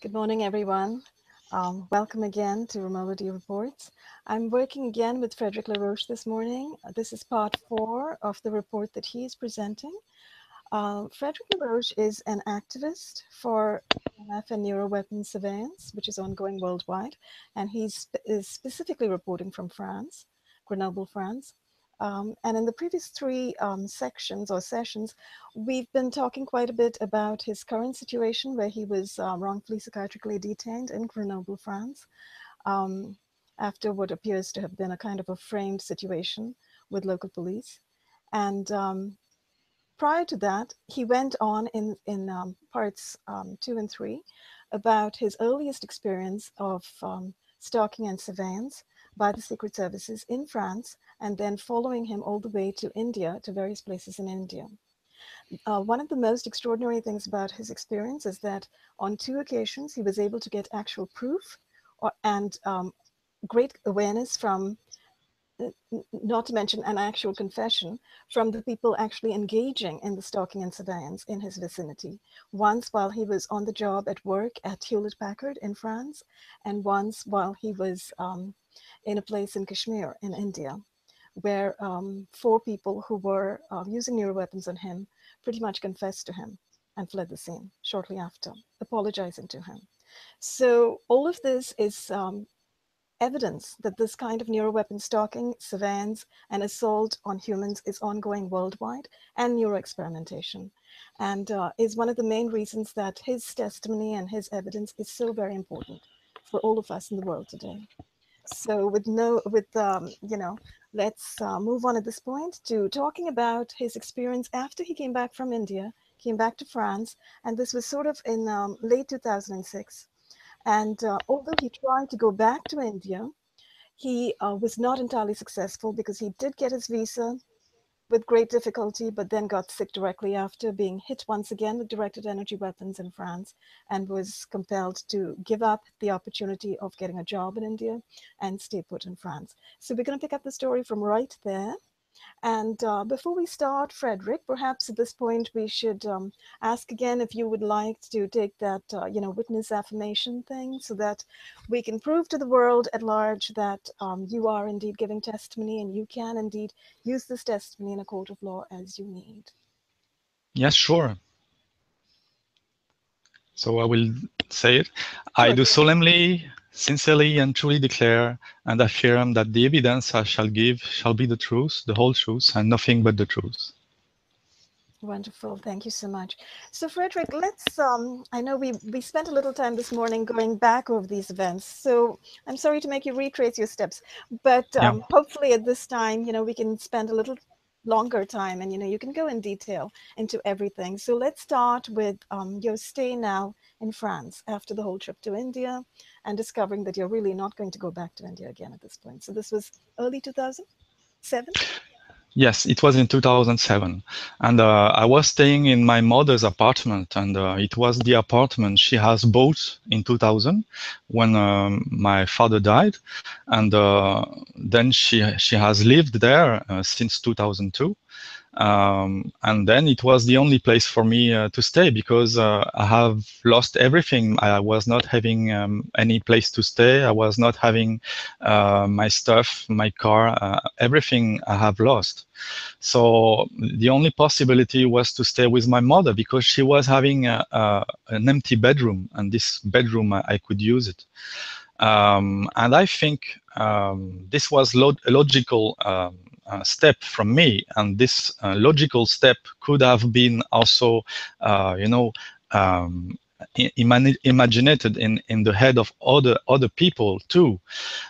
Good morning, everyone. Welcome again to Remotely Reports. I'm working again with Frederic Laroche this morning. This is part 4 of the report that he is presenting. Frederic Laroche is an activist for EMF and Neuroweapons surveillance, which is ongoing worldwide, and he is specifically reporting from France, Grenoble, France. And in the previous 3 sections or sessions, we've been talking quite a bit about his current situation where he was wrongfully psychiatrically detained in Grenoble, France, after what appears to have been a kind of a framed situation with local police. And prior to that, he went on in parts 2 and 3 about his earliest experience of stalking and surveillance by the secret services in France, and then following him all the way to India, to various places in India. One of the most extraordinary things about his experience is that on 2 occasions, he was able to get actual proof and great awareness from, not to mention an actual confession, from the people actually engaging in the stalking and surveillance in his vicinity. Once while he was on the job at work at Hewlett-Packard in France, and once while he was in a place in Kashmir in India, where 4 people who were using neuroweapons on him pretty much confessed to him and fled the scene shortly after, apologizing to him. So all of this is evidence that this kind of neuroweapon stalking, surveillance, and assault on humans is ongoing worldwide, and neuroexperimentation, and is one of the main reasons that his testimony and his evidence is so very important for all of us in the world today. So let's move on at this point to talking about his experience after he came back from India, came back to France, and this was sort of in late 2006. And although he tried to go back to India, he was not entirely successful because he did get his visa with great difficulty, but then got sick directly after, being hit once again with directed energy weapons in France, and was compelled to give up the opportunity of getting a job in India and stay put in France. So we're going to pick up the story from right there. And before we start, Frederic, perhaps at this point we should ask again if you would like to take that, witness affirmation thing, so that we can prove to the world at large that you are indeed giving testimony, and you can indeed use this testimony in a court of law as you need. Yes, sure. So I will say it. I do solemnly, sincerely, and truly declare and affirm that the evidence I shall give shall be the truth, the whole truth, and nothing but the truth. Wonderful. Thank you so much. So Frederic, let's, I know we spent a little time this morning going back over these events. So I'm sorry to make you retrace your steps, but hopefully at this time, we can spend a little longer time, and, you can go in detail into everything. So let's start with your stay now in France after the whole trip to India, and discovering that you're really not going to go back to India again at this point. So this was early 2007? Yes, it was in 2007. And I was staying in my mother's apartment, and it was the apartment she has bought in 2000 when my father died. And then she has lived there since 2002. And then it was the only place for me to stay, because I have lost everything. I was not having any place to stay. I was not having my stuff, my car, everything I have lost. So the only possibility was to stay with my mother, because she was having an empty bedroom, and this bedroom I could use it. And I think this was a logical step from me, and this logical step could have been also, imaginated in the head of other people too.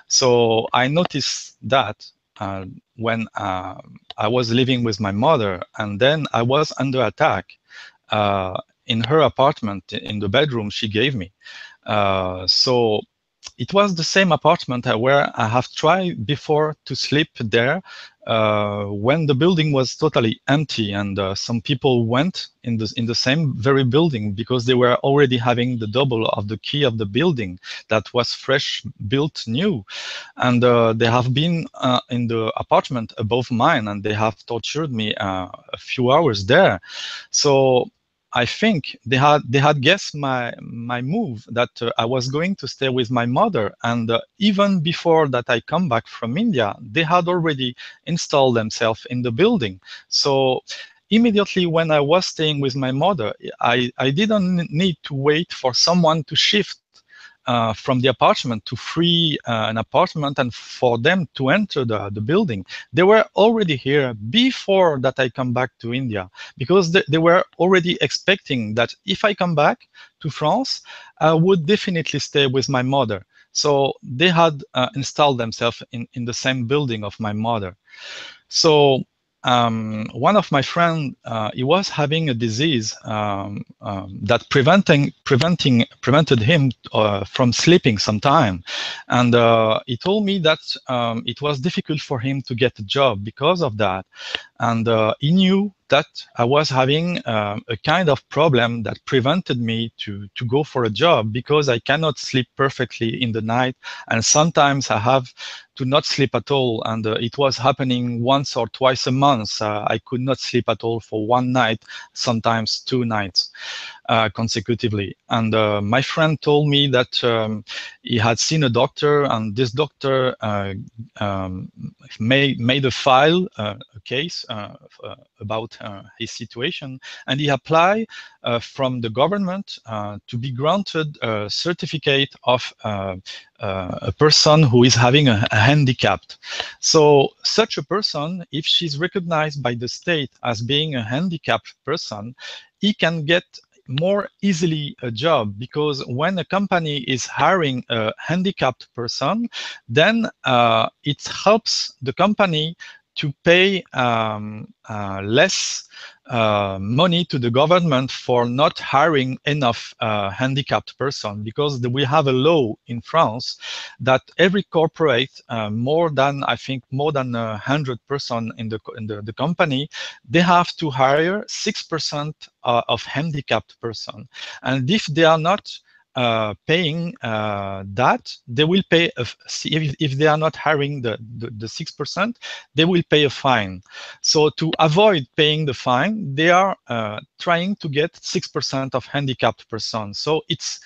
So I noticed that when I was living with my mother, and then I was under attack in her apartment, in the bedroom she gave me. So it was the same apartment where I have tried before to sleep there when the building was totally empty, and some people went in the same very building, because they were already having the double of the key of the building that was fresh built new, and they have been in the apartment above mine, and they have tortured me a few hours there. So I think they had guessed my move, that I was going to stay with my mother, and even before that I come back from India, they had already installed themselves in the building. So immediately when I was staying with my mother, I didn't need to wait for someone to shift from the apartment to free an apartment and for them to enter the building. They were already here before that I come back to India, because they were already expecting that if I come back to France, I would definitely stay with my mother. So they had installed themselves in the same building of my mother. So one of my friend, he was having a disease that prevented him from sleeping sometime, and he told me that it was difficult for him to get a job because of that, and he knew that I was having a kind of problem that prevented me to go for a job, because I cannot sleep perfectly in the night, and sometimes I have to not sleep at all, and it was happening once or twice a month. I could not sleep at all for one night, sometimes 2 nights consecutively. And my friend told me that he had seen a doctor, and this doctor made a file, a case about his situation, and he applied from the government to be granted a certificate of a person who is having a handicap. So such a person, if she's recognized by the state as being a handicapped person, he can get more easily a job, because when a company is hiring a handicapped person, then it helps the company to pay less money to the government for not hiring enough handicapped person, because we have a law in France that every corporate, more than 100% in the company, they have to hire 6% of handicapped person, and if they are not paying that, they will pay if they are not hiring the 6%, they will pay a fine. So to avoid paying the fine, they are trying to get 6% of handicapped person. So it's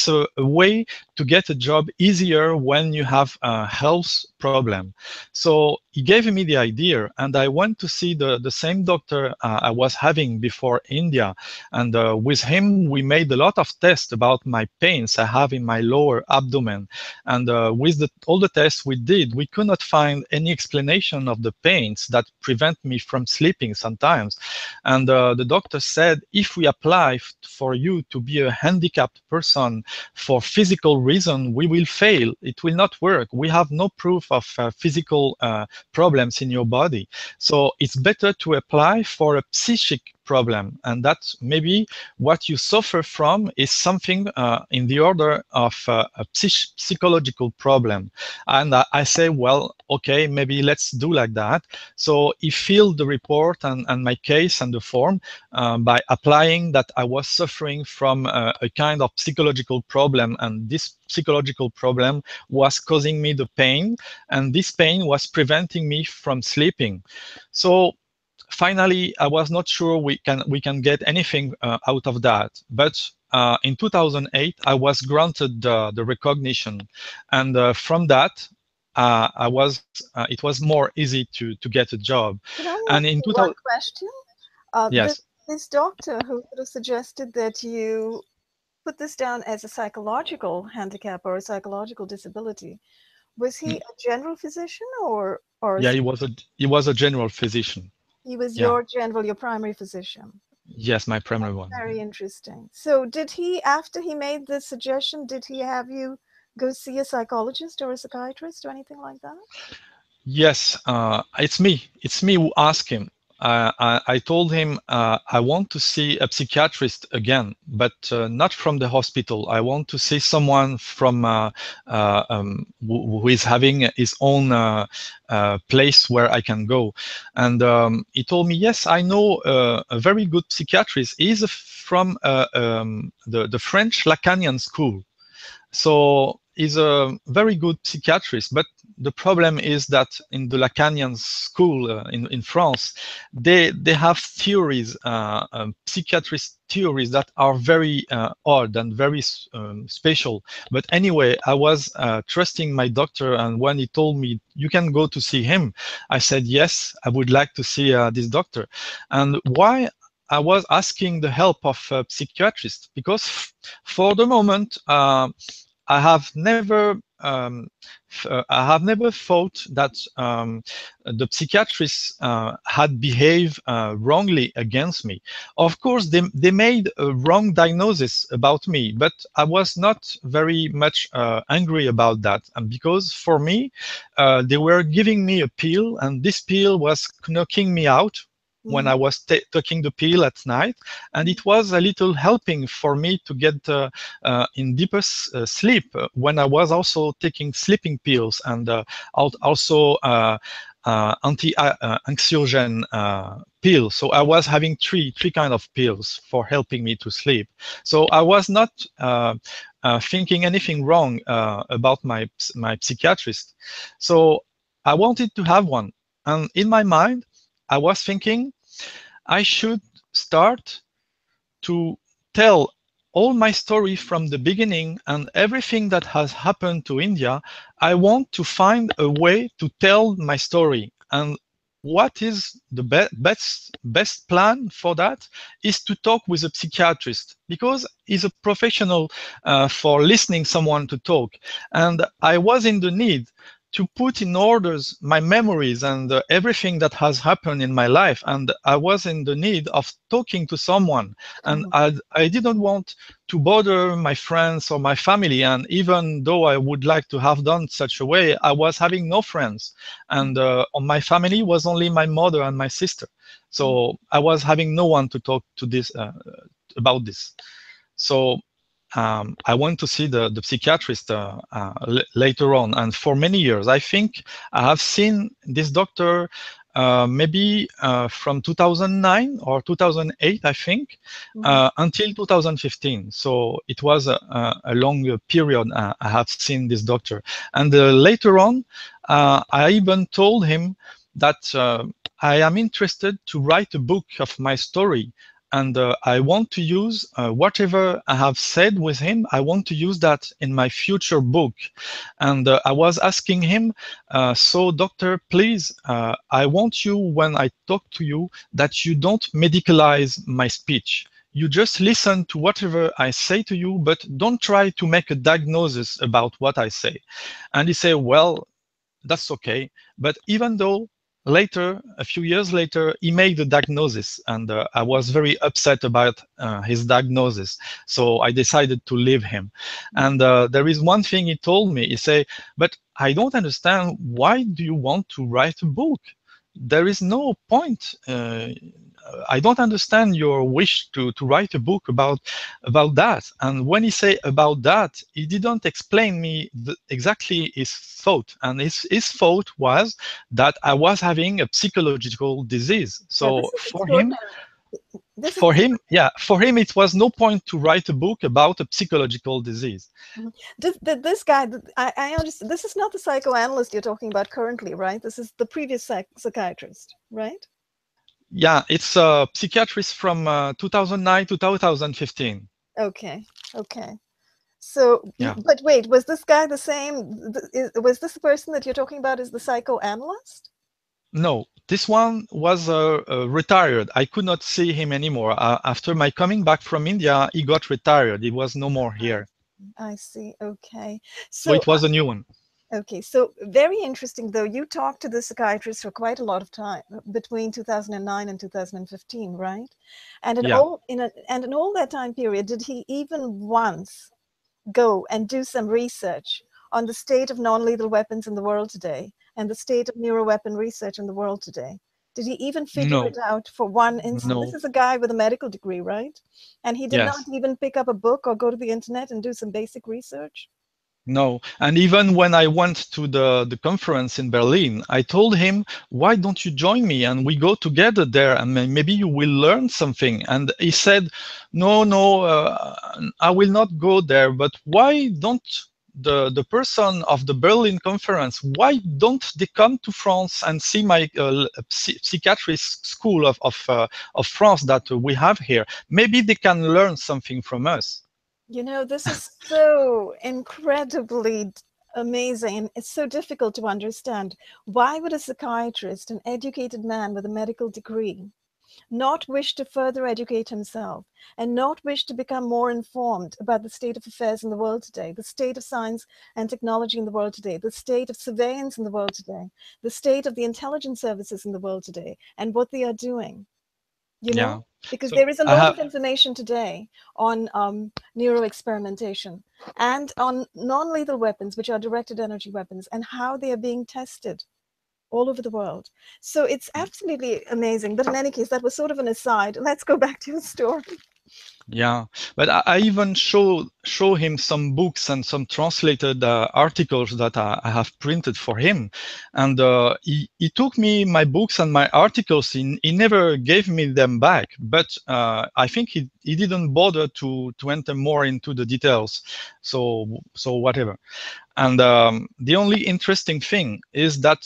a way to get a job easier when you have a health problem. So he gave me the idea, and I went to see the same doctor I was having before India, and with him we made a lot of tests about my pains I have in my lower abdomen, and with all the tests we did, we could not find any explanation of the pains that prevent me from sleeping sometimes. And the doctor said, if we apply for you to be a handicapped person for physical reason, we will fail. It will not work. We have no proof of physical problems in your body. So it's better to apply for a psychic problem, and that's maybe what you suffer from is something in the order of a psychological problem. And I say, well, okay, maybe let's do like that. So he filled the report and my case and the form by applying that I was suffering from a kind of psychological problem, and this psychological problem was causing me the pain, and this pain was preventing me from sleeping. So finally, I was not sure we can get anything out of that, but in 2008, I was granted the recognition, and from that, it was more easy to get a job. Can I And ask in you one 2000, question? yes, This doctor who sort of suggested that you put this down as a psychological handicap or a psychological disability, was he a general physician or yeah, he was a general physician. he was Yeah, your primary physician? yes, my primary one. Very interesting. So did he, after he made the suggestion, did he have you go see a psychologist or a psychiatrist or anything like that? Yes, it's me. It's me who asked him. I told him I want to see a psychiatrist again, but not from the hospital. I want to see someone from who is having his own place where I can go. And he told me, yes, I know a very good psychiatrist. He's from the French Lacanian school. So is a very good psychiatrist, but the problem is that in the Lacanian school in France, they have theories, psychiatrist theories that are very odd and very special. But anyway, I was trusting my doctor, and when he told me you can go to see him, I said yes, I would like to see this doctor. And why I was asking the help of a psychiatrist? Because for the moment, I have never thought that the psychiatrists had behaved wrongly against me. Of course, they made a wrong diagnosis about me, but I was not very much angry about that. And because for me, they were giving me a pill, and this pill was knocking me out when I was taking the pill at night, and it was a little helping for me to get in deeper sleep when I was also taking sleeping pills and also anti-anxiogen pills. So I was having three kind of pills for helping me to sleep. So I was not thinking anything wrong about my psychiatrist. So I wanted to have one, and in my mind, I was thinking I should start to tell all my story from the beginning and everything that has happened to India. I want to find a way to tell my story. And what is the best plan for that is to talk with a psychiatrist, because he's a professional for listening someone to talk. And I was in the need to put in orders my memories and everything that has happened in my life. And I was in the need of talking to someone. And I didn't want to bother my friends or my family. And even though I would like to have done such a way, I was having no friends. And my family was only my mother and my sister. So I was having no one to talk to this about this. So I went to see the psychiatrist later on, and for many years, I think I have seen this doctor maybe from 2009 or 2008, I think, until 2015. So it was a long period I have seen this doctor. And later on, I even told him that I am interested to write a book of my story. And I want to use whatever I have said with him, I want to use that in my future book. And I was asking him, so doctor, please, I want you, when I talk to you, that you don't medicalize my speech. You just listen to whatever I say to you, but don't try to make a diagnosis about what I say. And he said, well, that's okay. But even though later, a few years later, he made a diagnosis, and I was very upset about his diagnosis. So I decided to leave him. And there is one thing he told me. He said, but I don't understand, why do you want to write a book? There is no point. I don't understand your wish to write a book about that. And when he say about that, he didn't explain me exactly his thought. And his thought was that I was having a psychological disease. So for him, it was no point to write a book about a psychological disease. This guy, I understand, this is not the psychoanalyst you're talking about currently, right? This is the previous psychiatrist, right? Yeah, it's a psychiatrist from 2009 to 2015. Okay. So, yeah. But wait, was this guy the same? Was this the person that you're talking about is the psychoanalyst? No, this one was retired. I could not see him anymore. After my coming back from India, he got retired. He was no more here. I see. Okay. So it was a new one. Okay, so very interesting, though. You talked to the psychiatrist for quite a lot of time, between 2009 and 2015, right? And in all that time period, did he even once go and do some research on the state of non-lethal weapons in the world today and the state of neuroweapon research in the world today? Did he even figure it out for one instance? No. This is a guy with a medical degree, right? And he did not even pick up a book or go to the internet and do some basic research? No, and even when I went to the conference in Berlin, I told him, why don't you join me and we go together there and maybe you will learn something. And he said, no, I will not go there, but why don't the person of the Berlin conference, why don't they come to France and see my psychiatry school of France that we have here? Maybe they can learn something from us. You know, this is so incredibly amazing. It's so difficult to understand. Why would a psychiatrist, an educated man with a medical degree, not wish to further educate himself and not wish to become more informed about the state of affairs in the world today, the state of science and technology in the world today, the state of surveillance in the world today, the state of the intelligence services in the world today, and what they are doing? You Yeah. know, because So there is a I lot have, of information today on neuroexperimentation and on non-lethal weapons, which are directed energy weapons, and how they are being tested all over the world. So it's absolutely amazing. But in any case, that was sort of an aside. Let's go back to your story. yeah, but I even show him some books and some translated articles that I have printed for him, and he took me my books and my articles. He never gave me them back, but I think he didn't bother to enter more into the details. So whatever. And the only interesting thing is that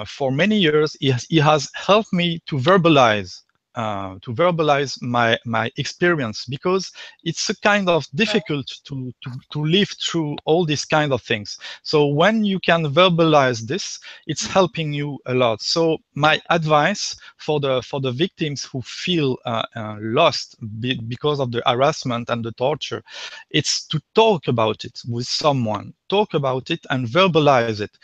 for many years he has helped me to verbalize my experience, because it's a kind of difficult to live through all these kind of things. So when you can verbalize this, it's helping you a lot. So my advice for the victims who feel lost because of the harassment and the torture, it's to talk about it with someone, talk about it and verbalize it,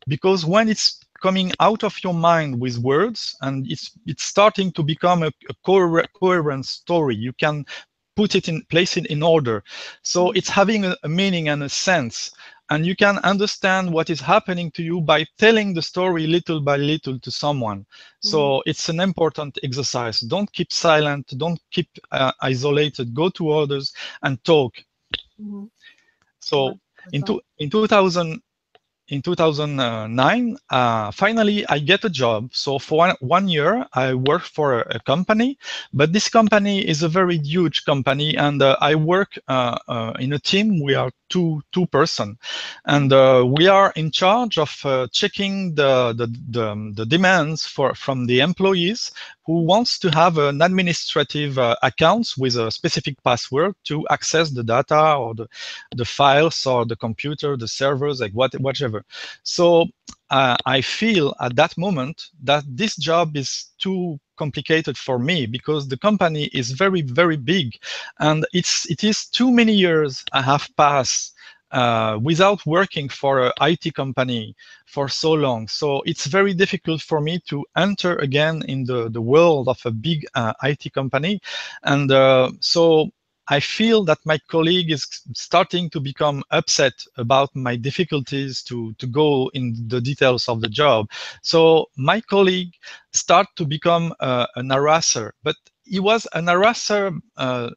because when it's coming out of your mind with words and it's starting to become a coherent story, you can put it in place, it in order, so it's having a meaning and a sense, and you can understand what is happening to you by telling the story little by little to someone. So it's an important exercise. Don't keep silent, don't keep isolated, go to others and talk. Mm-hmm. So Wonderful. in 2009, finally, I get a job. So for one year, I worked for a company, but this company is a very huge company, and I work in a team. We are two person, and we are in charge of checking the demands from the employees who wants to have an administrative accounts with a specific password to access the data or the files or the computer, the servers, like whatever. So I feel at that moment that this job is too complicated for me, because the company is very, very big, and it is too many years I have passed without working for an IT company for so long. So it's very difficult for me to enter again in the world of a big IT company. And so I feel that my colleague is starting to become upset about my difficulties to go in the details of the job. So my colleague start to become an harasser, but he was an harasser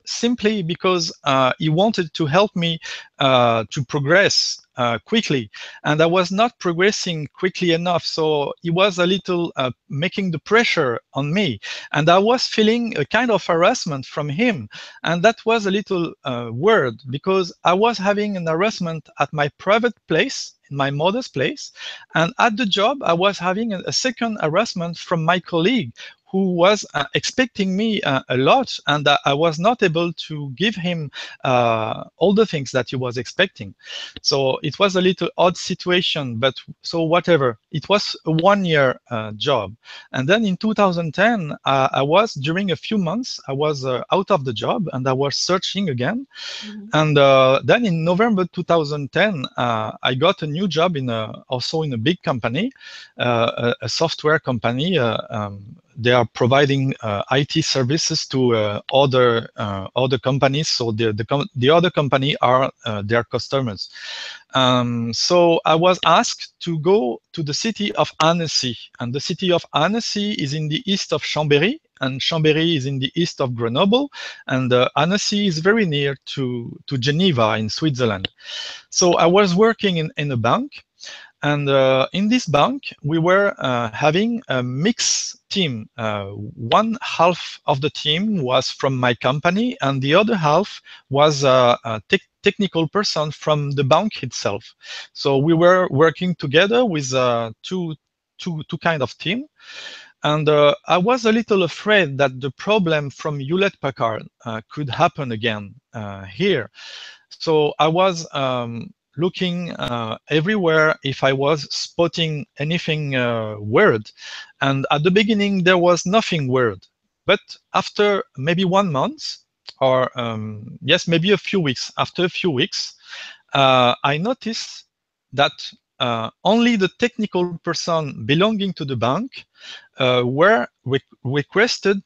simply because he wanted to help me to progress quickly, and I was not progressing quickly enough. So he was a little making the pressure on me, and I was feeling a kind of harassment from him, and that was a little weird, because I was having an harassment at my private place, in my mother's place, and at the job I was having a second harassment from my colleague, who was expecting me a lot, and I was not able to give him all the things that he was expecting. So it was a little odd situation, but so whatever. It was a 1 year job. And then in 2010, I was, during a few months, I was out of the job and I was searching again. And then in November 2010, I got a new job also in a big company, a software company. They are providing IT services to other companies. So the other company are their customers. So I was asked to go to the city of Annecy, and the city of Annecy is in the east of Chambéry, and Chambéry is in the east of Grenoble, and Annecy is very near to Geneva in Switzerland. So I was working in a bank, and in this bank, we were having a mixed team. One half of the team was from my company, and the other half was technical person from the bank itself. So we were working together with two kind of team. And I was a little afraid that the problem from Hewlett-Packard could happen again here. So I was looking everywhere if I was spotting anything weird. And at the beginning, there was nothing weird. But after maybe 1 month, or yes, maybe a few weeks, after a few weeks, I noticed that only the technical person belonging to the bank were requested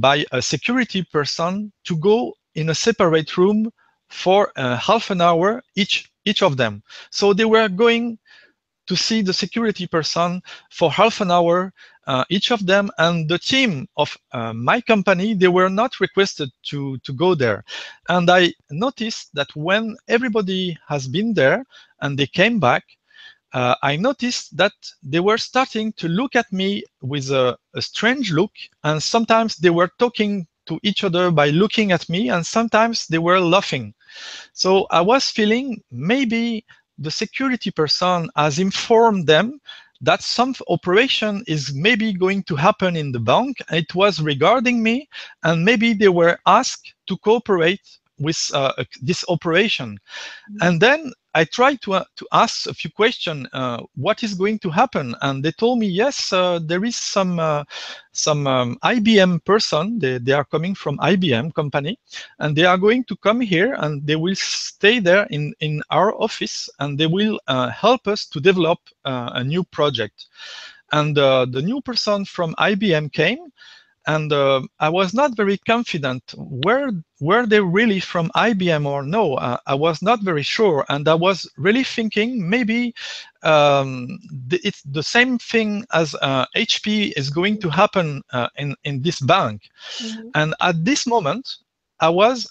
by a security person to go in a separate room for half an hour each of them. So they were going to see the security person for half an hour, each of them, and the team of my company, they were not requested to go there. And I noticed that when everybody has been there and they came back, I noticed that they were starting to look at me with a strange look, and sometimes they were talking to each other by looking at me, and sometimes they were laughing. So I was feeling maybe the security person has informed them that some operation is maybe going to happen in the bank. It was regarding me, and maybe they were asked to cooperate with this operation. And then I tried to ask a few questions, what is going to happen? And they told me, yes, there is some IBM person, they are coming from IBM company, and they are going to come here and they will stay there in our office, and they will help us to develop a new project. And the new person from IBM came, and I was not very confident. Were they really from IBM or no? I was not very sure, and I was really thinking maybe it's the same thing as HP is going to happen in this bank. Mm-hmm. And at this moment, I was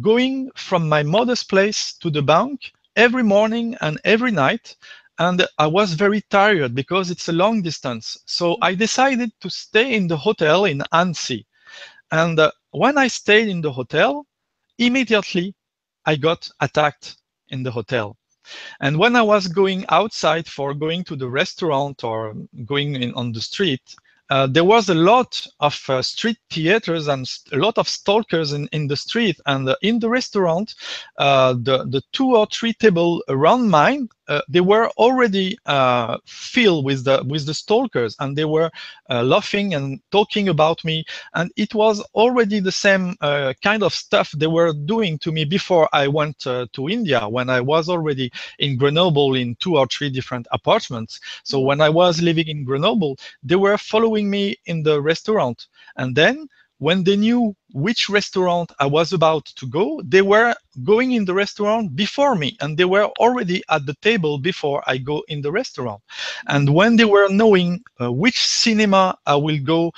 going from my mother's place to the bank every morning and every night. And I was very tired because it's a long distance. So I decided to stay in the hotel in Annecy. And when I stayed in the hotel, immediately I got attacked in the hotel. And when I was going outside for going to the restaurant or going on the street, there was a lot of street theaters and a lot of stalkers in the street. And in the restaurant, the 2 or 3 tables around mine, they were already filled with the stalkers, and they were laughing and talking about me. And it was already the same kind of stuff they were doing to me before I went to India, when I was already in Grenoble in 2 or 3 different apartments. So when I was living in Grenoble, they were following me in the restaurant. And then when they knew which restaurant I was about to go, they were going in the restaurant before me, and they were already at the table before I go in the restaurant. And when they were knowing which cinema I will go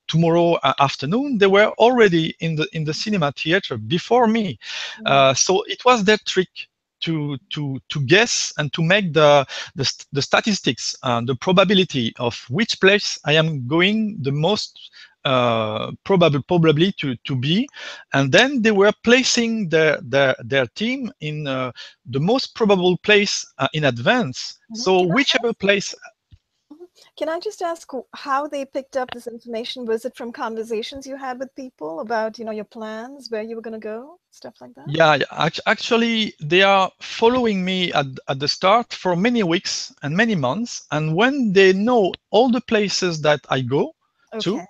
tomorrow afternoon, they were already in the cinema theater before me. So it was their trick to guess and to make the statistics, the probability of which place I am going the most probably to be, and then they were placing their team in the most probable place in advance. So whichever place. Can I just ask how they picked up this information? Was it from conversations you had with people about, your plans, where you were going to go, stuff like that? Yeah, actually, they are following me at the start for many weeks and many months. And when they know all the places that I go to,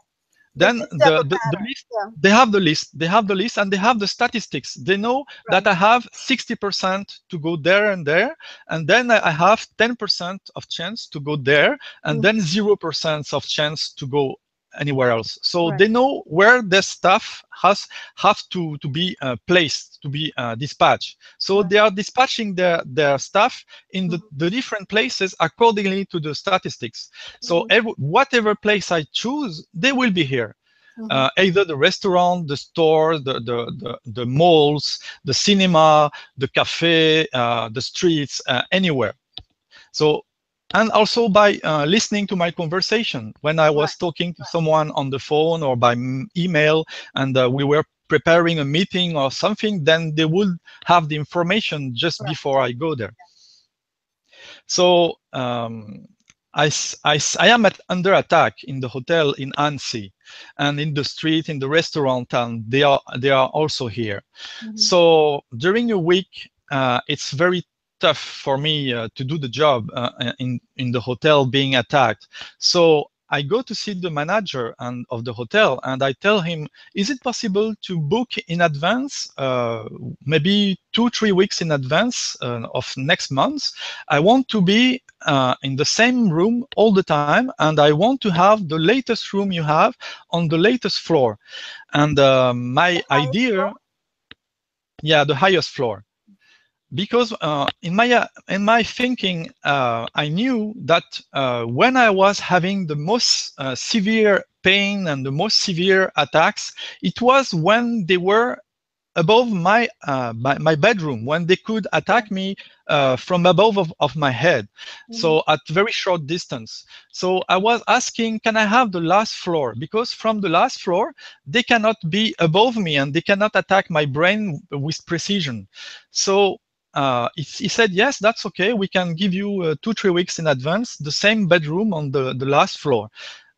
then the list, they have the list, and they have the statistics. They know that I have 60% to go there, and then I have 10% of chance to go there, and then 0% of chance to go anywhere else. So they know where their stuff have to be placed, to be dispatched. So they are dispatching their stuff in the different places accordingly to the statistics. So whatever place I choose, they will be here. Either the restaurant, the store, the malls, the cinema, the cafe, the streets, anywhere. So, and also by listening to my conversation when I was talking to someone on the phone or by email, and we were preparing a meeting or something, then they would have the information just Right. before I go there. So I am under attack in the hotel in Annecy, and in the street, in the restaurant, and they are also here. Mm-hmm. So during a week, it's very tough for me to do the job in the hotel being attacked. So I go to see the manager of the hotel, and I tell him, is it possible to book in advance, maybe 2-3 weeks in advance of next month? I want to be in the same room all the time, and I want to have the latest room you have on the latest floor. And my idea, yeah, the highest floor. Because in my thinking, I knew that when I was having the most severe pain and the most severe attacks, it was when they were above my bedroom, when they could attack me from above of my head, so at very short distance. So I was asking, can I have the last floor? Because from the last floor, they cannot be above me and they cannot attack my brain with precision. So he said, yes, that's okay. We can give you 2-3 weeks in advance, the same bedroom on the last floor.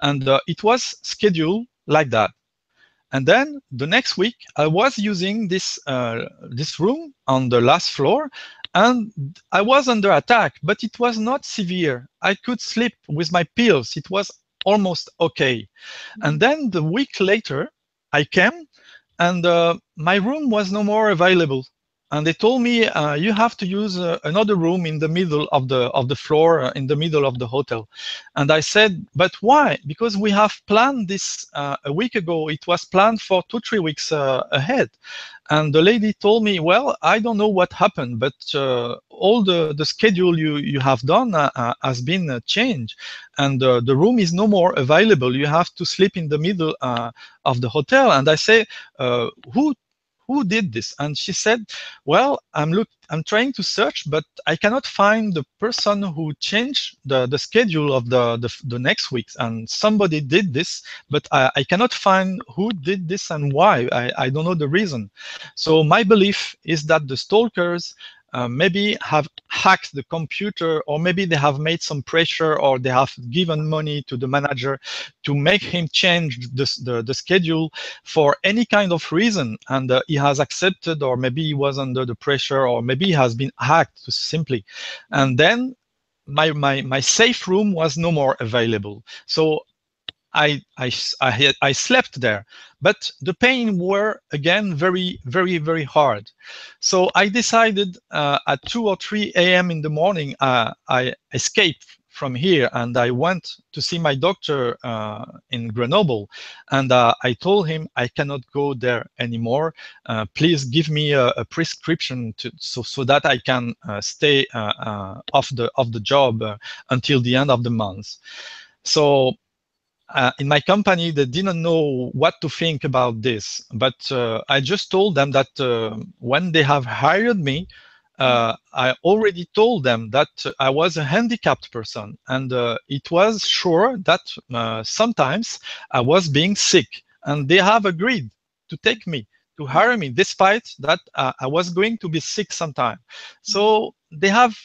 And it was scheduled like that. And then the next week, I was using this room on the last floor, and I was under attack, but it was not severe. I could sleep with my pills. It was almost okay. And then the week later, I came, and my room was no more available. And they told me, you have to use another room in the middle of the floor, in the middle of the hotel. And I said, but why? Because we have planned this a week ago. It was planned for 2-3 weeks ahead. And the lady told me, well, I don't know what happened, but all the schedule you have done has been changed. And the room is no more available. You have to sleep in the middle of the hotel. And I say, who did this? And she said, well, I'm trying to search, but I cannot find the person who changed the schedule of the next week. And somebody did this, but I cannot find who did this and why. I don't know the reason. So my belief is that the stalkers maybe have hacked the computer, or maybe they have made some pressure, or they have given money to the manager to make him change the schedule for any kind of reason. And he has accepted, or maybe he was under the pressure, or maybe he has been hacked simply. And then my safe room was no more available. So I slept there, but the pain were again very, very, very hard. So I decided at 2 or 3 a.m. in the morning, I escaped from here, and I went to see my doctor in Grenoble, and I told him I cannot go there anymore. Please give me a prescription so that I can stay off the job until the end of the month. So in my company, they didn't know what to think about this, but I just told them that when they have hired me, I already told them that I was a handicapped person, and it was sure that sometimes I was being sick, and they have agreed to take me, to hire me, despite that I was going to be sick sometime. So they have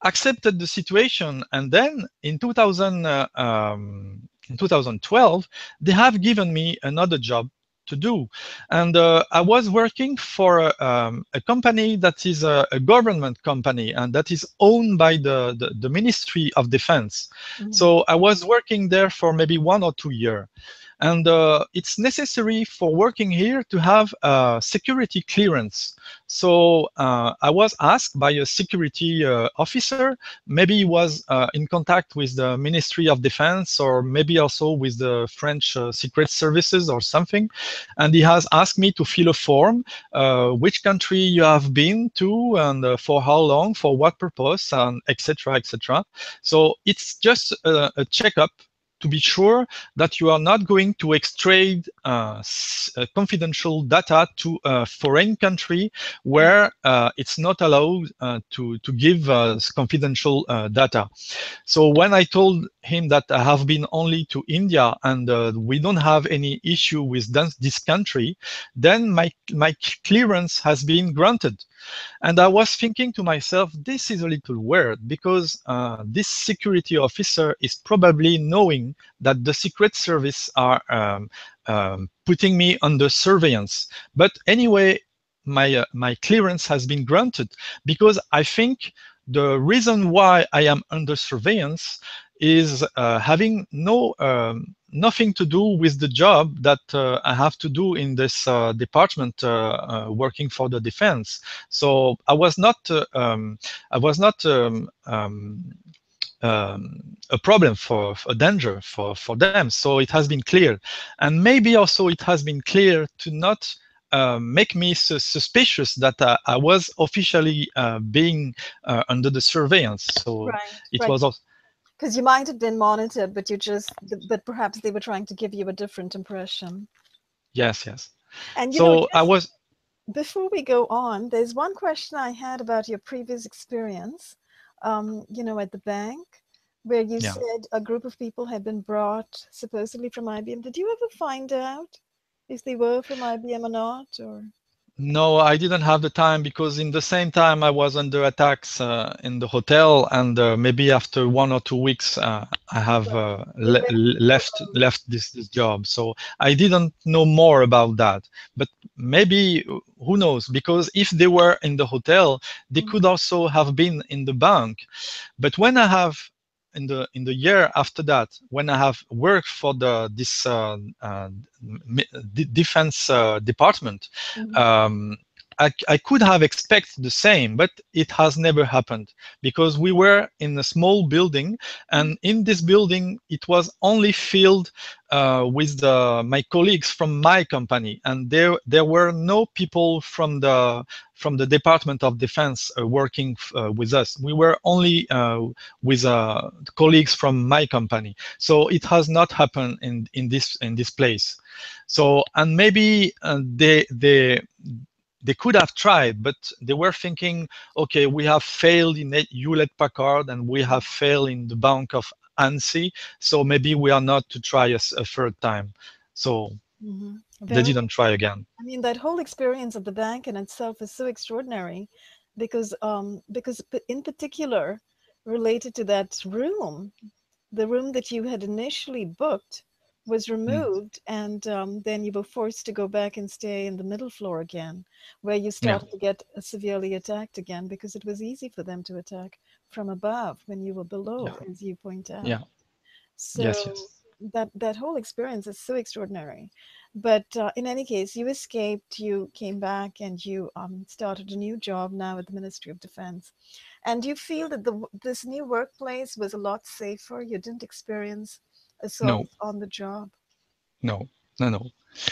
accepted the situation, and then in 2012, they have given me another job to do. And I was working for a company that is a government company, and that is owned by the Ministry of Defense. So I was working there for maybe 1 or 2 years. And it's necessary for working here to have a security clearance. So I was asked by a security officer, maybe he was in contact with the Ministry of Defense, or maybe also with the French Secret Services or something. And he has asked me to fill a form, which country you have been to, and for how long, for what purpose, and etc., etc. So it's just a checkup to be sure that you are not going to extract confidential data to a foreign country where it's not allowed to give confidential data. So when I told him that I have been only to India and we don't have any issue with this country, then my clearance has been granted. And I was thinking to myself, this is a little weird because this security officer is probably knowing that the Secret Service are putting me under surveillance. But anyway, my clearance has been granted because I think the reason why I am under surveillance is having nothing to do with the job that I have to do in this department working for the defense. So I was not a problem for a danger for them. So it has been clear, and maybe also it has been clear to not make me suspicious that I was officially being under the surveillance. So Right, it right. was also, Because you might have been monitored, but but perhaps they were trying to give you a different impression. yes, yes. And So I just was, before we go on, there's one question I had about your previous experience, at the bank, where you yeah. said a group of people had been brought supposedly from IBM. Did you ever find out if they were from IBM or not? Or No, I didn't have the time because in the same time I was under attacks in the hotel, and maybe after 1 or 2 weeks I have right, it went overload. left this job. So I didn't know more about that. But maybe who knows? Because if they were in the hotel, they Mhm, could also have been in the bank. But when I have in the year after that, when I have worked for this defense department, mhm, um, I could have expected the same, but it has never happened because we were in a small building, mhm, and in this building it was only filled with my colleagues from my company, and there were no people from the Department of Defense working with us. We were only with colleagues from my company, so it has not happened in this place. So, and maybe they could have tried, but they were thinking, okay, we have failed in Hewlett Packard and we have failed in the bank of ANSI, so maybe we are not to try a third time. So mhm. they Very. didn't try again. I mean, that whole experience of the bank in itself is so extraordinary because in particular, related to that room, the room that you had initially booked was Mm. removed, and then you were forced to go back and stay in the middle floor again, where you Yeah, started to get severely attacked again because it was easy for them to attack from above when you were yeah, below, as you point out. yeah, yes, So yes. that whole experience is so extraordinary. But in any case, you escaped, you came back, and you started a new job now at the Ministry of Defense. And you feel that this new workplace was a lot safer. You didn't experience No, assaults on the job. no, no.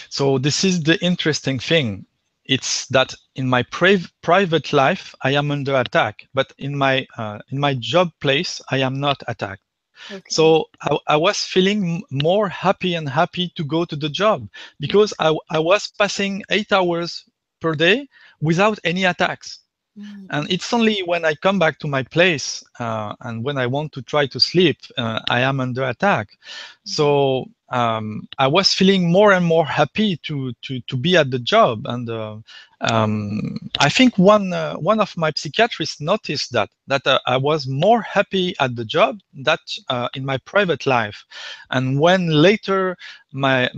So this is the interesting thing. It's that in my private life, I am under attack, but in my job place, I am not attacked. Okay. So I was feeling more happy and happy to go to the job because I was passing 8 hours per day without any attacks. And Mm-hmm. it's only when I come back to my place and when I want to try to sleep, I am under attack. So I was feeling more and more happy to be at the job. And I think one of my psychiatrists noticed that I was more happy at the job that in my private life. And when later my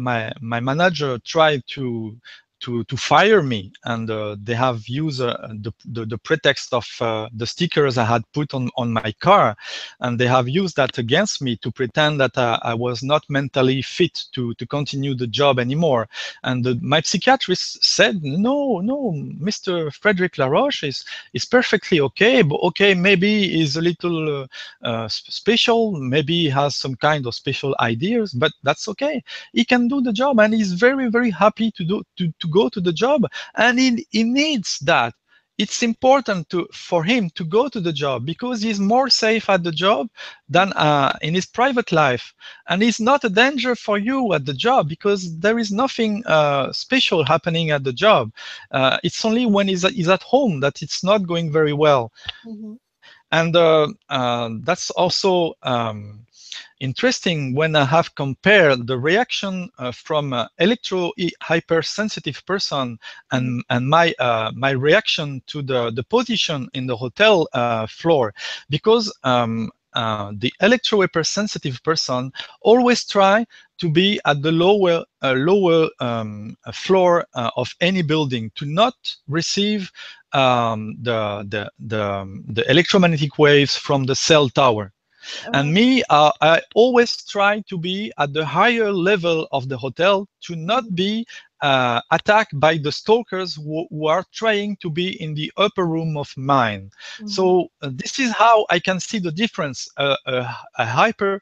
manager tried to fire me, and they have used the pretext of the stickers I had put on my car, and they have used that against me to pretend that I was not mentally fit to continue the job anymore. And my psychiatrist said, no, Mr. Frederic Laroche is perfectly okay, but okay, maybe he's a little special, maybe he has some kind of special ideas, but that's okay. He can do the job, and he's very happy to go to the job, and he needs that. it's important for him to go to the job because he's more safe at the job than in his private life. And it's not a danger for you at the job because there is nothing special happening at the job. It's only when he's at home that it's not going very well. Mm-hmm. And that's also interesting when I have compared the reaction from electro hypersensitive person Mm-hmm. and my reaction to the position in the hotel floor, because the electro hypersensitive person always try to be at the lower floor of any building to not receive the electromagnetic waves from the cell tower. And Oh. me, I always try to be at the higher level of the hotel to not Mm-hmm. be attacked by the stalkers who are trying to be in the upper room of mine. Mm-hmm. So this is how I can see the difference. A hyper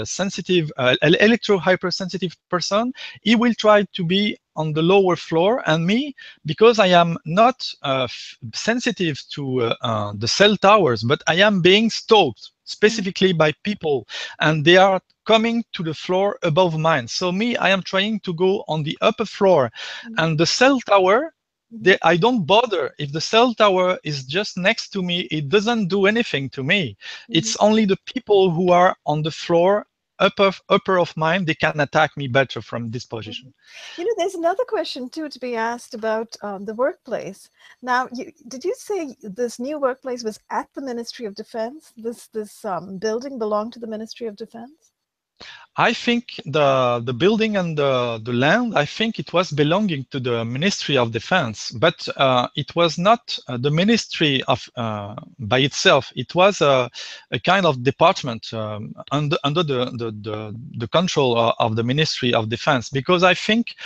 sensitive, electro hypersensitive person, he will try to be on the lower floor, and me, because I am not sensitive to the cell towers, but I am being stalked Mm-hmm. specifically by people, and they are coming to the floor above mine. So me, I am trying to go on the upper floor, Mm-hmm. and the cell tower, Mm-hmm. I don't bother. If the cell tower is just next to me, it doesn't do anything to me. Mm-hmm. It's only the people who are on the floor upper of mine, they can attack me better from this position. Mhm. You know, there's another question too to be asked about the workplace. Now, did you say this new workplace was at the Ministry of Defense? This building belonged to the Ministry of Defense? I think the building and the land, I think it was belonging to the Ministry of Defense, but it was not the ministry of by itself. It was a kind of department under the control of the Ministry of Defense, because I think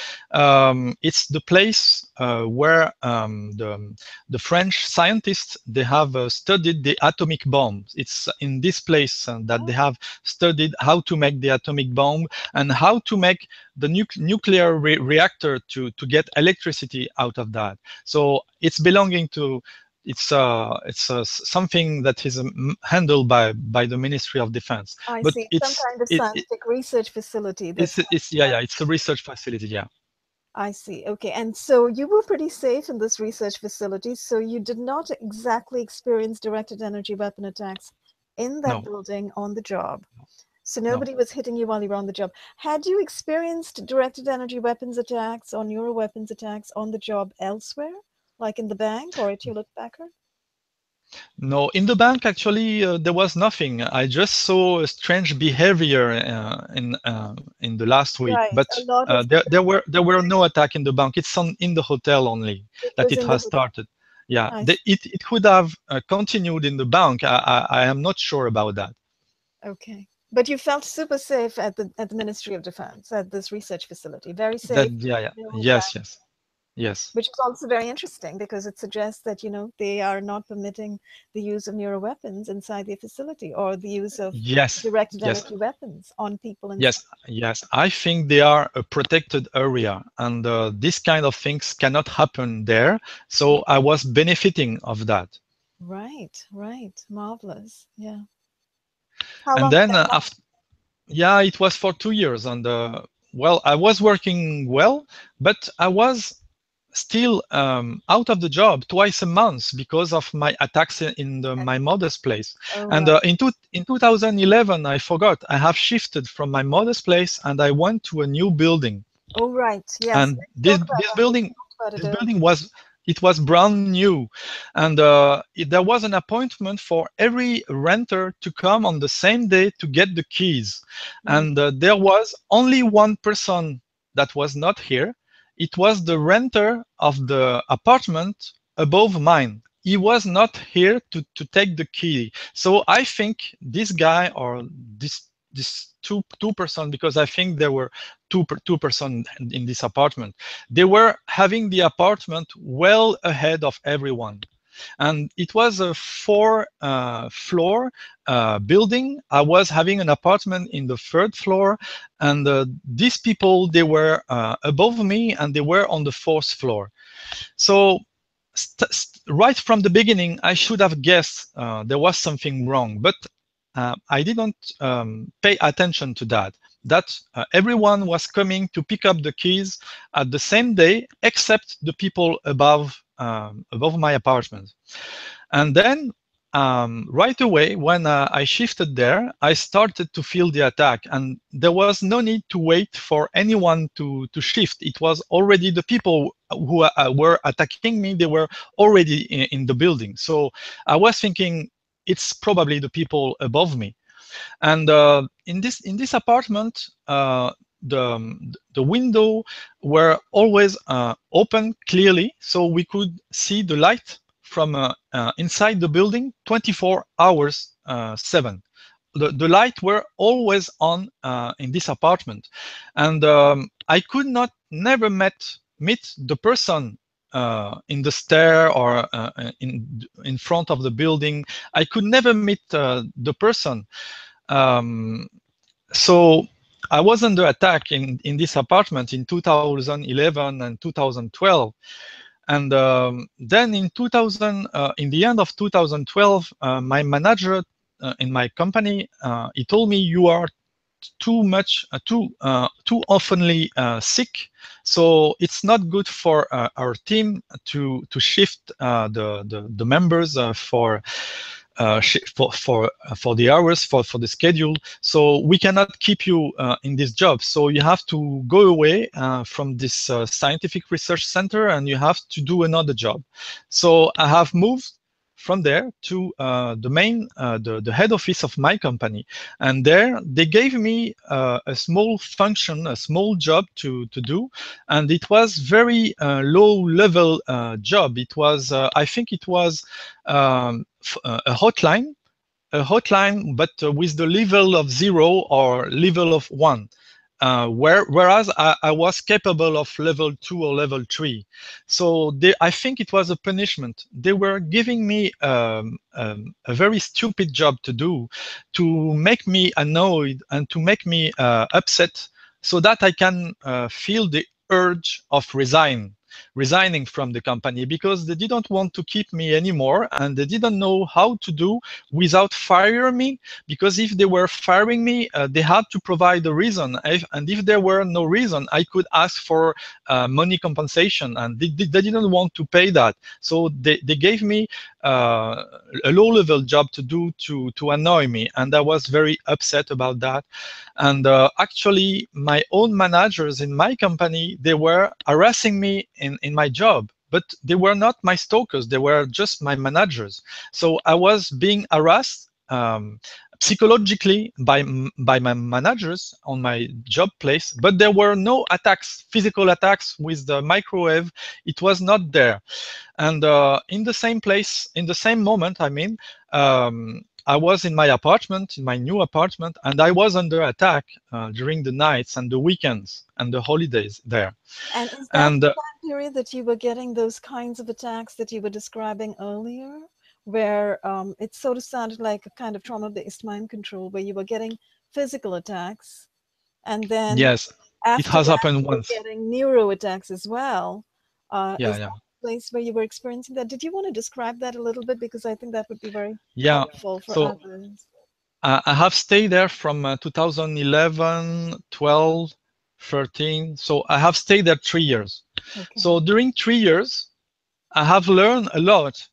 it's the place where the French scientists, they have studied the atomic bombs. It's in this place that they Oh, have studied how to make the atomic bomb and how to make the nuclear reactor to get electricity out of that. So it's belonging to, it's something that is handled by the Ministry of Defense. I But see. Some kind of scientific research facility that's it's yeah, it's a research facility. Yeah. I see. Okay. And so you were pretty safe in this research facility, so you did not exactly experience directed energy weapon attacks in that No, building on the job. So no. nobody was hitting you while you were on the job. Had you experienced directed energy weapons attacks or neuroweapons attacks on the job elsewhere, like in the bank or at Hewlett Packard? No, in the bank actually there was nothing. I just saw a strange behavior in the last week, Right. but A lot of there were no attack in the bank. It's in the hotel only it that was it in the has hotel. started. Yeah, I see. it could have continued in the bank. I am not sure about that. Okay. But you felt super safe at the Ministry of Defense at this research facility. Very That safe. yeah, yeah, No attack. yes, yes, yes, Which is also very interesting because it suggests that, they are not permitting the use of neuroweapons inside the facility or the use of yes, directed yes. energy weapons on people inside. Yes, yes. I think they are a protected area, and this kind of things cannot happen there. So I was benefiting of that. Right, right. Marvelous. Yeah. How And long did then that after, yeah, it was for 2 years, and well, I was working well, but I was still out of the job twice a month because of my attacks in last? my mother's place. Oh, And right. in 2011, I forgot, I have shifted from my mother's place and I went to a new building. Oh, right. Yes. And Let's talk about that. We talked about it this earlier. building was, it was brand new, and there was an appointment for every renter to come on the same day to get the keys. Mm, And there was only one person that was not here. It was the renter of the apartment above mine. He was not here to take the key. So I think this guy, or this two person, because I think there were two person in this apartment, they were having the apartment well ahead of everyone. And it was a four floor building. I was having an apartment in the third floor, and these people, they were above me and they were on the fourth floor. So right from the beginning, I should have guessed there was something wrong, but I didn't pay attention to that. That everyone was coming to pick up the keys at the same day, except the people above my apartment. And then right away, when I shifted there, I started to feel the attack, and there was no need to wait for anyone to shift. It was already the people who were attacking me. They were already in the building. So I was thinking it's probably the people above me. And in this apartment, the window were always open clearly, so we could see the light from inside the building 24 hours 7. The light were always on in this apartment, and I could not never meet the person in the stair or in front of the building. I could never meet the person. um, so I was under attack in this apartment in 2011 and 2012. And then in the end of 2012, my manager in my company, he told me, you are too oftenly sick, so it's not good for our team to shift the members for the hours for the schedule. So we cannot keep you in this job. So you have to go away from this scientific research center, and you have to do another job. So I have moved from there to the head office of my company, and there they gave me a small function, a small job to do, and it was very low level job. It was I think it was a hotline, but with the level of 0 or level of 1. Whereas I was capable of level 2 or level 3. So I think it was a punishment. They were giving me a very stupid job to do, to make me annoyed and to make me upset, so that I can feel the urge of resigning from the company, because they didn't want to keep me anymore, and they didn't know how to do without firing me, because if they were firing me, they had to provide a reason, and if there were no reason, I could ask for money compensation, and they didn't want to pay that. So they gave me a low-level job to do to annoy me, and I was very upset about that. And actually, my own managers in my company, they were harassing me in my job, but they were not my stalkers. They were just my managers. So I was being harassed psychologically by my managers on my job place, but there were no attacks, physical attacks with the microwave. It was not there. And in the same place, in the same moment, I mean, I was in my apartment, in my new apartment, and I was under attack during the nights and the weekends and the holidays there. And is that And the time period that you were getting those kinds of attacks that you were describing earlier, where it sort of sounded like a kind of trauma-based mind control, where you were getting physical attacks, and then yes, it after has that, happened you were once. getting neuro attacks as well. Yeah, Is yeah, that the place where you were experiencing that? Did you want to describe that a little bit? Because I think that would be very yeah. helpful for So others. I have stayed there from 2011, 12, 13. So I have stayed there 3 years. Okay. So during 3 years, I have learned a lot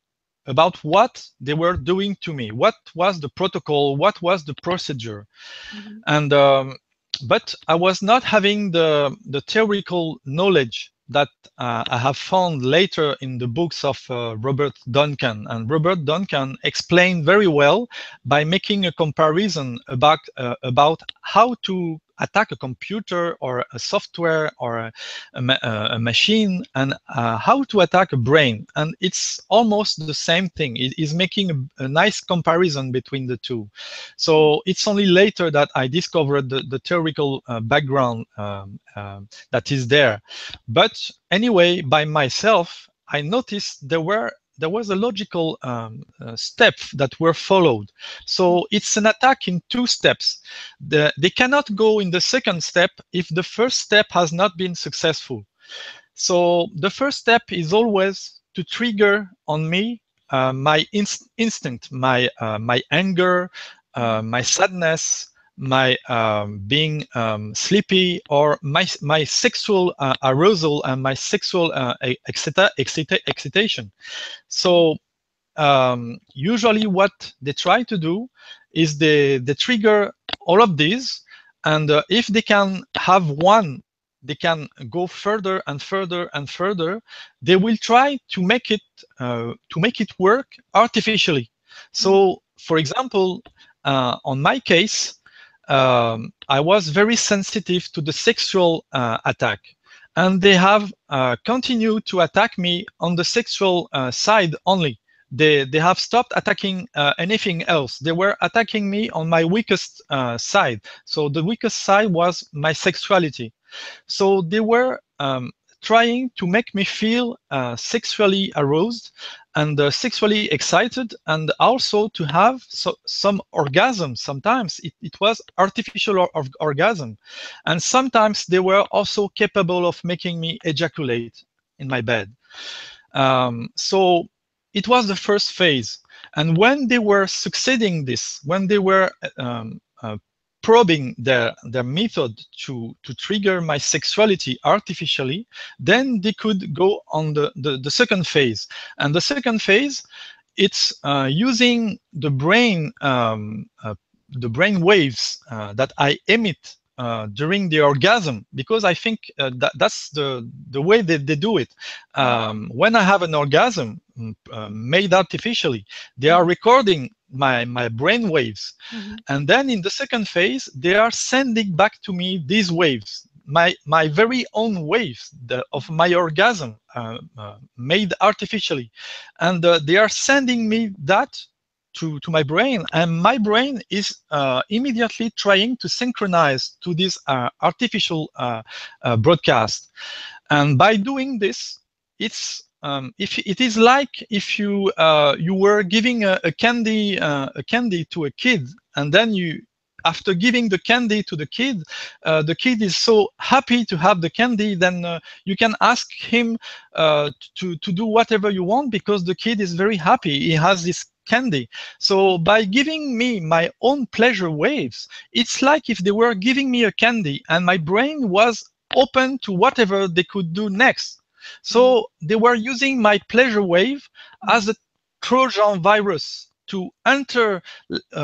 about what they were doing to me, what was the protocol, what was the procedure. Mhm. And but I was not having the theoretical knowledge that I have found later in the books of Robert Duncan. And Robert Duncan explained very well by making a comparison about how to attack a computer or a software or a machine, and how to attack a brain. And it's almost the same thing. It is making a nice comparison between the two. So it's only later that I discovered the theoretical background that is there. But anyway, by myself, I noticed there was a logical step that were followed. So it's an attack in 2 steps. They cannot go in the second step if the first step has not been successful. So the first step is always to trigger on me my instinct, my anger, my sadness, my being sleepy, or my sexual arousal and my sexual excitation. So usually what they try to do is they trigger all of these, and if they can have one, they can go further and further and further. They will try to make it work artificially. So for example, on my case, I was very sensitive to the sexual attack, and they have continued to attack me on the sexual side only. They have stopped attacking anything else. They were attacking me on my weakest side. So the weakest side was my sexuality. So they were trying to make me feel sexually aroused and sexually excited, and also to have some orgasm. Sometimes it was artificial orgasm, and sometimes they were also capable of making me ejaculate in my bed. So it was the first phase. And when they were succeeding this, when they were probing their method to trigger my sexuality artificially, then they could go on the second phase. And the second phase, it's using the brain waves that I emit during the orgasm, because I think that's the way they do it. When I have an orgasm made artificially, they are recording my brain waves. And then in the second phase, they are sending back to me these waves, my very own waves of my orgasm made artificially. And they are sending me that to my brain, and my brain is immediately trying to synchronize to this artificial broadcast. And by doing this, if it is like if you were giving a candy to a kid, and then after giving the candy to the kid is so happy to have the candy, then you can ask him to do whatever you want, because the kid is very happy. He has this candy. So by giving me my own pleasure waves, it's like if they were giving me a candy, and my brain was open to whatever they could do next. So they were using my pleasure wave as a Trojan virus to enter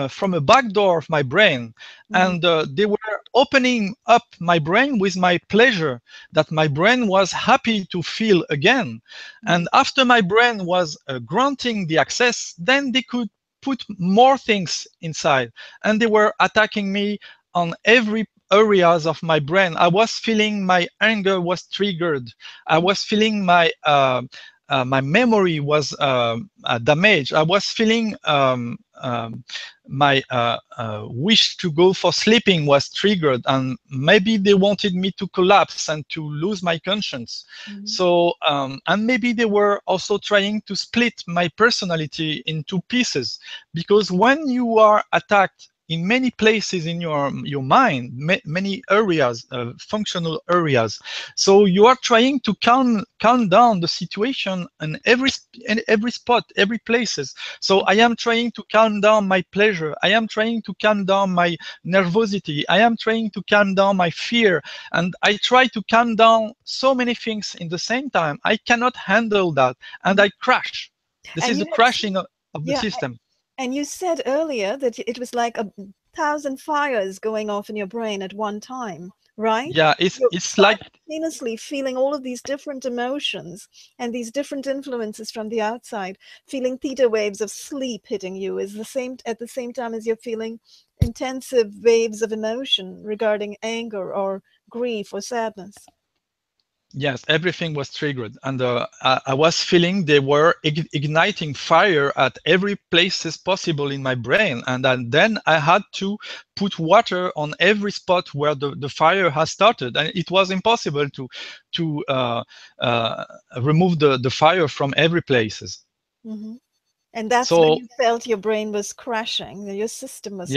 from a back door of my brain. And they were opening up my brain with my pleasure that my brain was happy to feel again. And after my brain was granting the access, then they could put more things inside, and they were attacking me on every areas of my brain. I was feeling my anger was triggered. I was feeling my memory was damaged. I was feeling my wish to go for sleeping was triggered, and maybe they wanted me to collapse and to lose my conscience. So and maybe they were also trying to split my personality into pieces, because when you are attacked in many places in your mind, many areas, functional areas. So you are trying to calm down the situation in every spot, every places. So I am trying to calm down my pleasure. I am trying to calm down my nervosity. I am trying to calm down my fear. And I try to calm down so many things in the same time. I cannot handle that, and I crash. This is the crashing of the system. And you said earlier that it was like 1,000 fires going off in your brain at one time, right? Yeah, it's like simultaneously feeling all of these different emotions and these different influences from the outside. Feeling theta waves of sleep hitting you is at the same time as you're feeling intensive waves of emotion regarding anger or grief or sadness. Yes, everything was triggered, and I was feeling they were igniting fire at every places possible in my brain, and then I had to put water on every spot where the fire has started, and it was impossible to remove the fire from every places. And that's when you felt your brain was crashing, your system was.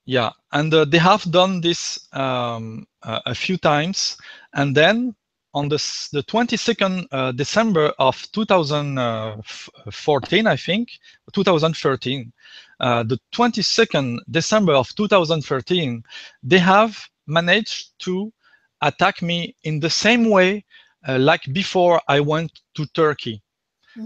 Yeah, and they have done this a few times, and then on the 22nd December of 2014, I think, 2013, the 22nd December of 2013, they have managed to attack me in the same way like before I went to Turkey.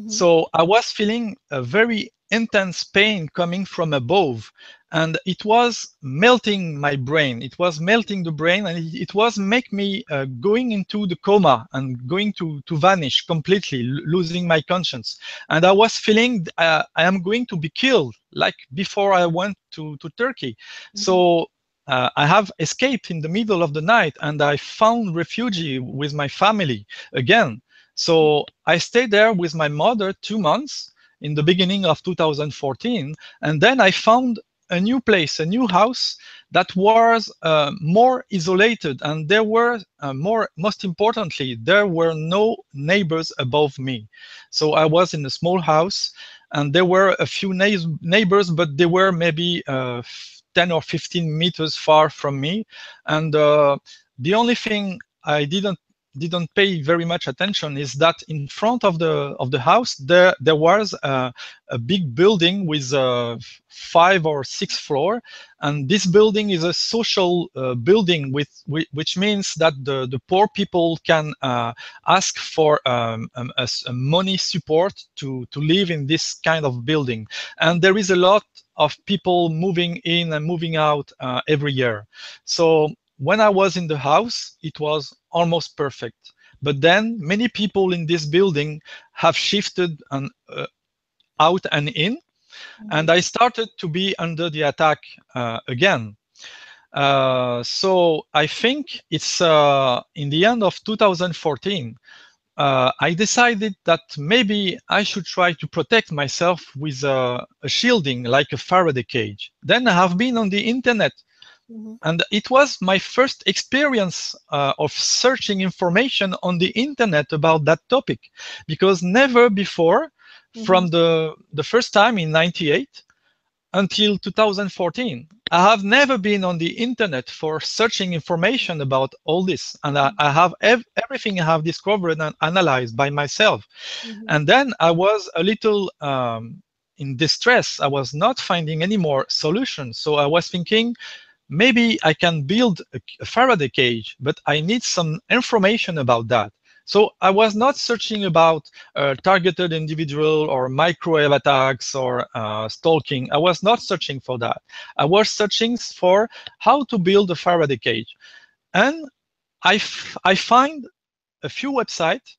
So I was feeling a very intense pain coming from above, and it was melting my brain. It was melting the brain, and it was make me going into the coma and going to vanish completely, losing my conscience. And I was feeling I am going to be killed, like before I went to Turkey. So I have escaped in the middle of the night, and I found refuge with my family again. So I stayed there with my mother 2 months in the beginning of 2014, and then I found a new place, a new house that was more isolated, and there were most importantly, there were no neighbors above me. So I was in a small house, and there were a few neighbors, but they were maybe 10 or 15 meters far from me, and the only thing I didn't pay very much attention is that in front of the house there was a big building with 5 or 6 floors, and this building is a social building which means that the poor people can ask for a money support to live in this kind of building, and there is a lot of people moving in and moving out every year. So when I was in the house, it was almost perfect. But then many people in this building have shifted out and in, and I started to be under the attack again. So I think it's in the end of 2014, I decided that maybe I should try to protect myself with a shielding, like a Faraday cage. Then I have been on the internet, and it was my first experience of searching information on the internet about that topic, because never before, from the first time in '98 until 2014, I have never been on the internet for searching information about all this, and I have everything I have discovered and analyzed by myself. And then I was a little in distress. I was not finding any more solutions, so I was thinking, maybe I can build a Faraday cage, but I need some information about that. So I was not searching about targeted individual or microwave attacks or stalking. I was not searching for that. I was searching for how to build a Faraday cage. And I find a few websites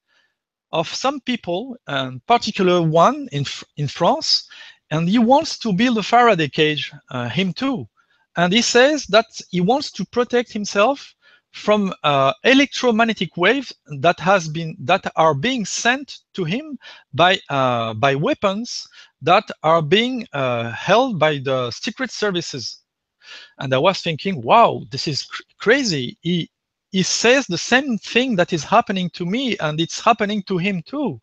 of some people, and particular one in France, and he wants to build a Faraday cage, him too. And he says that he wants to protect himself from electromagnetic waves that are being sent to him by weapons that are being held by the secret services. And I was thinking, wow, this is crazy. He says the same thing that is happening to me, and it's happening to him too.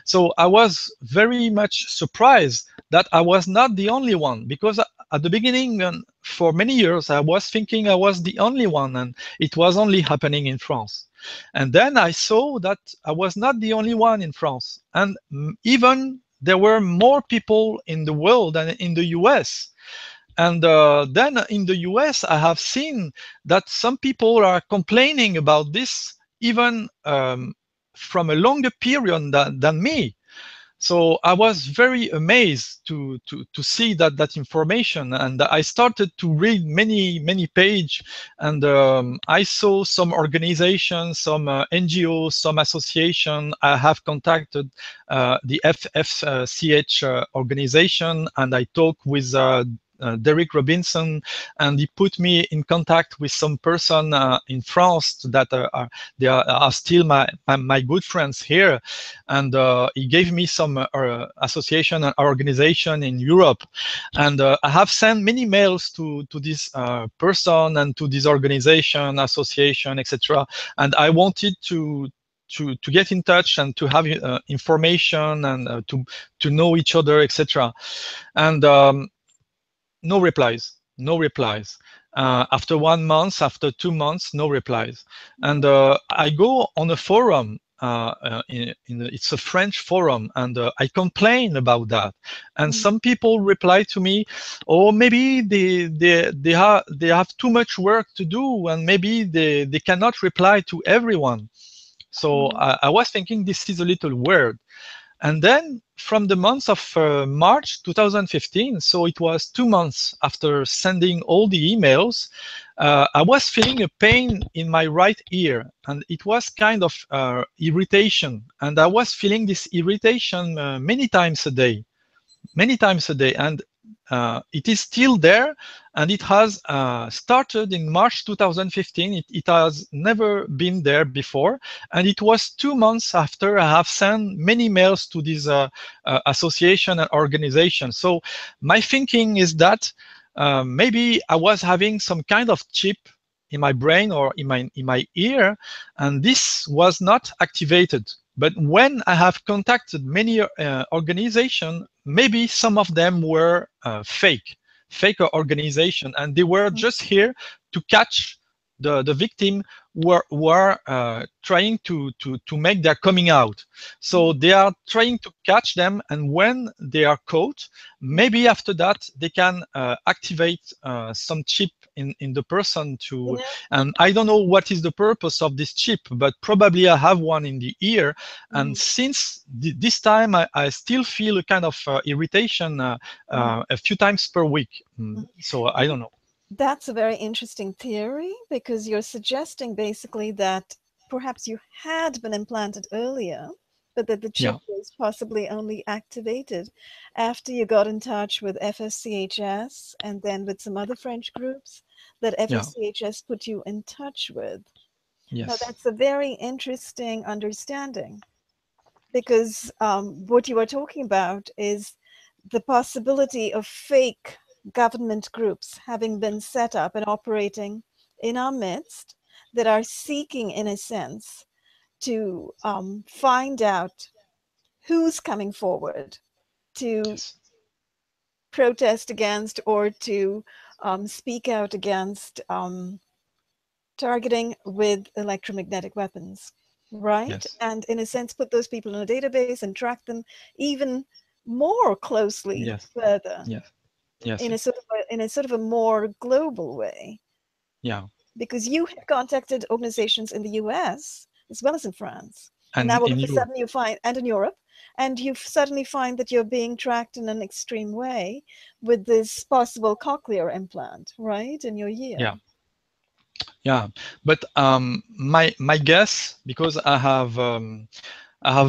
So I was very much surprised that I was not the only one, because at the beginning, for many years, I was thinking I was the only one, and it was only happening in France. And then I saw that I was not the only one in France, and even there were more people in the world than in the US. And then in the US, I have seen that some people are complaining about this even from a longer period than me. So I was very amazed to see that information, and I started to read many pages, and I saw some organizations, some NGOs, some association. I have contacted the FFCH organization, and I talked with Derek Robinson, and he put me in contact with some person in France that are still my good friends here, and he gave me some association and organization in Europe, and I have sent many mails to this person and to this organization, association, etc. And I wanted to get in touch and to have information and to know each other, etc. And no replies. After 1 month, after 2 months, no replies. And I go on a forum. It's a French forum, and I complain about that. And Mm. some people reply to me, "Oh, maybe they have too much work to do, and maybe they cannot reply to everyone." So Mm. I was thinking this is a little weird. And then from the month of March 2015, so it was 2 months after sending all the emails, I was feeling a pain in my right ear, and it was kind of irritation. And I was feeling this irritation many times a day, and it is still there, and it has started in March 2015. It has never been there before, and it was 2 months after I have sent many mails to this association and organization. So my thinking is that maybe I was having some kind of chip in my brain or in my ear, and this was not activated. But when I have contacted many organizations, maybe some of them were fake organization, and they were Mm. just here to catch the victim who are trying to make their coming out. So Mm. they are trying to catch them, and when they are caught, maybe after that they can activate some chip in the person You to. know, And I don't know what is the purpose of this chip, but probably I have one in the ear. And mm, since this time, I still feel a kind of irritation mm, a few times per week. mm. So You I know, don't know. that's a very interesting theory because you're suggesting basically that perhaps you had been implanted earlier, but that the chip Yeah, was possibly only activated after you got in touch with FSCHS and then with some other French groups that yeah, FSCHS put you in touch with. Now, yes, that's a very interesting understanding because what you are talking about is the possibility of fake government groups having been set up and operating in our midst that are seeking, in a sense, to find out who's coming forward to yes, protest against or to speak out against targeting with electromagnetic weapons, right? yes, And in a sense, put those people in a database and track them even more closely yes, further yes, yes, in a yes, sort of a more global way. yeah. Because you have contacted organizations in the US as well as in France. And now And all in of a Europe, sudden you find, and in Europe, and you suddenly find that you're being tracked in an extreme way with this possible cochlear implant, right, in your ear. yeah. Yeah, but my guess, because I have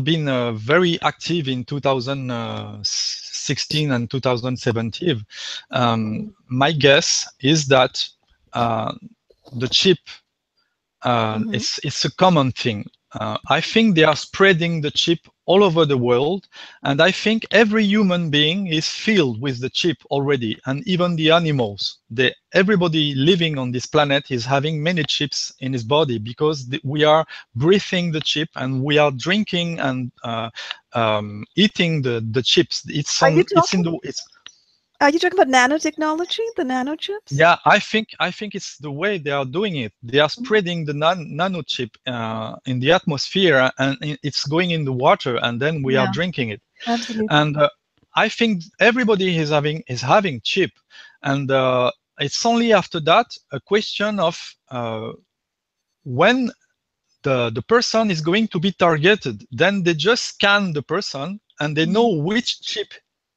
been very active in 2016 and 2017. Mm. My guess is that uh, the chip, Mhm. it's a common thing. I think they are spreading the chip all over the world, and I think every human being is filled with the chip already, and even the animals. Everybody living on this planet is having many chips in his body because we are breathing the chip and we are drinking and eating the chips. It's Are you on. It's in talking? the. It's Are you talking about nanotechnology, the nanochips? Yeah, I think it's the way they are doing it. They are Mhm. spreading the nanochip in the atmosphere, and it's going in the water, and then we are Yeah, drinking it. absolutely. And I think everybody is having chip, and it's only after that a question of when the person is going to be targeted. Then they just scan the person and they know Mhm. which chip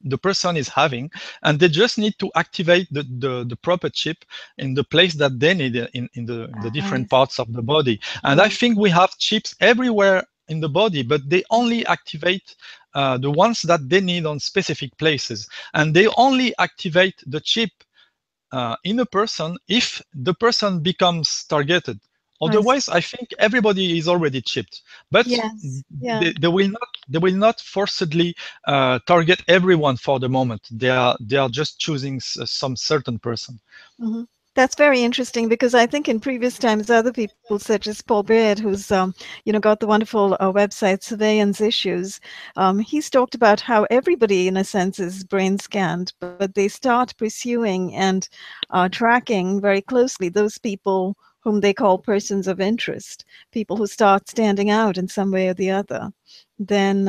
the person is having, and they just need to activate the proper chip in the place that they need it in the I different parts of the body. And I Right. think we have chips everywhere in the body, but they only activate the ones that they need on specific places, and they only activate the chip in a person if the person becomes targeted. I see. Otherwise, I think everybody is already chipped. But Yes. Yeah. they will not forcibly target everyone for the moment. They are just choosing some certain person. Mhm. That's very interesting because I think in previous times, other people such as Paul Baird, who's got the wonderful website Surveillance Issues, he's talked about how everybody, in a sense, is brain scanned, but they start pursuing and tracking very closely those people whom they call persons of interest, people who start standing out in some way or the other. Then,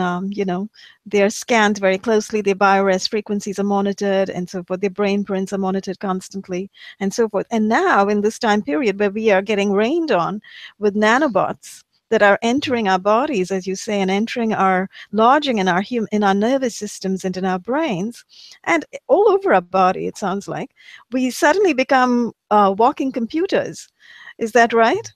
they're scanned very closely, their biorest frequencies are monitored and so forth, their brain prints are monitored constantly and so forth. And now in this time period where we are getting rained on with nanobots that are entering our bodies, as you say, and lodging in our nervous systems and in our brains, and all over our body, it sounds like, we suddenly become walking computers. Is that right?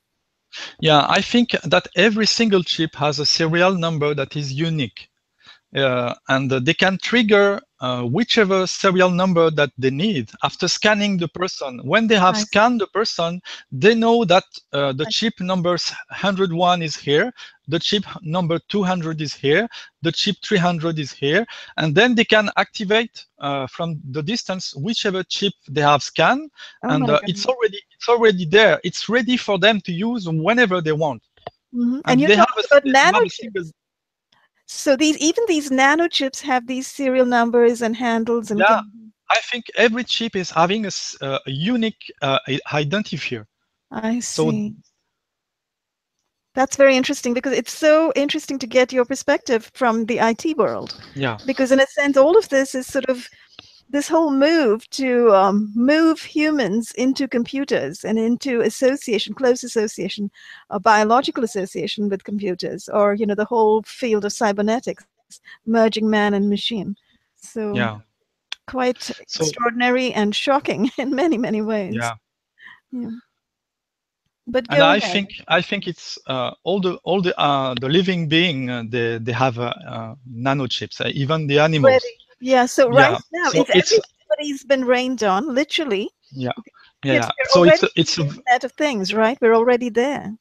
Yeah, I think that every single chip has a serial number that is unique. And they can trigger whichever serial number that they need after scanning the person. When they have scanned the person, they know that the chip number 101 is here, the chip number 200 is here, the chip 300 is here, and then they can activate from the distance whichever chip they have scanned, and it's already there. It's ready for them to use whenever they want. Mm-hmm. And you're talking about nanochips. So even these nanochips have these serial numbers and handles and. Yeah, I think every chip is having a unique identifier. I see. That's very interesting because it's so interesting to get your perspective from the IT world. Yeah. Because in a sense, all of this is sort of this whole move to move humans into computers and into association, close association, a biological association with computers, or the whole field of cybernetics, merging man and machine. So yeah, quite extraordinary and shocking in many, many ways. Yeah. But and I think it's all the living being they have nanochips, even the animals. Yeah. So right now, if everybody's been rained on, literally. Yeah. So it's a Internet of Things, right? We're already there.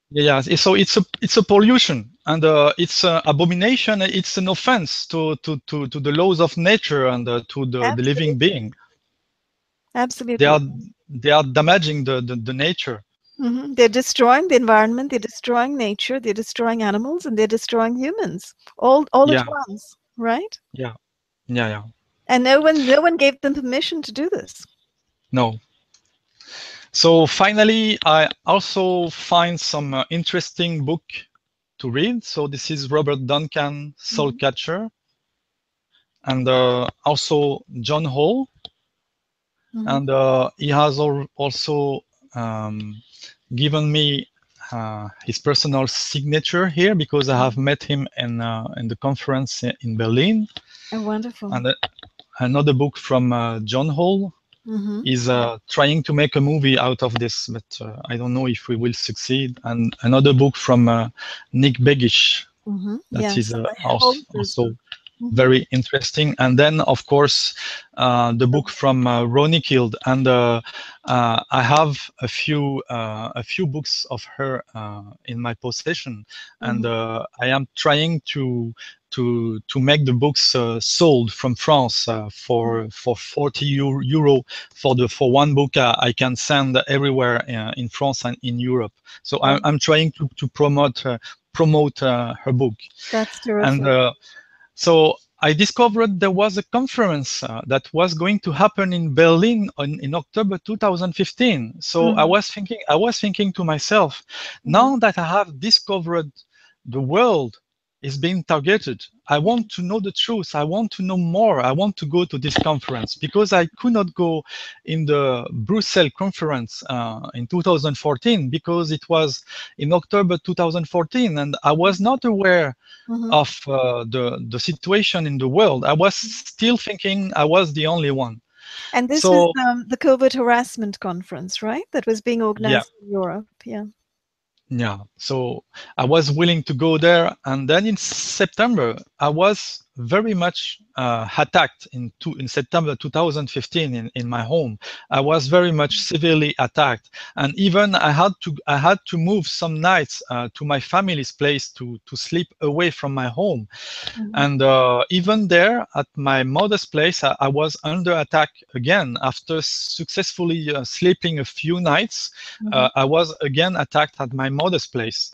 Yeah. So it's a pollution, and it's an abomination. It's an offense to the laws of nature and to the living being. Absolutely. They are damaging the nature. Mm-hmm. They're destroying the environment. They're destroying nature. They're destroying animals, and they're destroying humans all at once, right? Yeah. And no one gave them permission to do this. No. So finally, I also find some interesting book to read. So this is Robert Duncan, Soul Catcher, and also John Hall. And he has also given me his personal signature here because I have met him in the conference in Berlin. Oh, wonderful. And another book from John Hall is trying to make a movie out of this, but I don't know if we will succeed. And another book from Nick Begich that is also very interesting. And then, of course, the book from Ronnie Kild, and I have a few books of her in my possession, and I am trying to make the books sold from France for 40 euro for one book I can send everywhere in France and in Europe. So I'm trying to promote her book. That's terrific. And so I discovered there was a conference that was going to happen in Berlin in October 2015. So I was thinking to myself, now that I have discovered the world is being targeted, I want to know the truth. I want to know more. I want to go to this conference because I could not go in the Brussels conference in 2014 because it was in October 2014, and I was not aware of the situation in the world. I was still thinking I was the only one. And this is the COVID harassment conference, right? That was being organized in Europe. Yeah. So I was willing to go there, and then in September I was very much attacked in September 2015 in my home. I was very much severely attacked, and even I had to move some nights to my family's place to sleep away from my home. And even there at my mother's place, I was under attack again. After successfully sleeping a few nights, I was again attacked at my mother's place.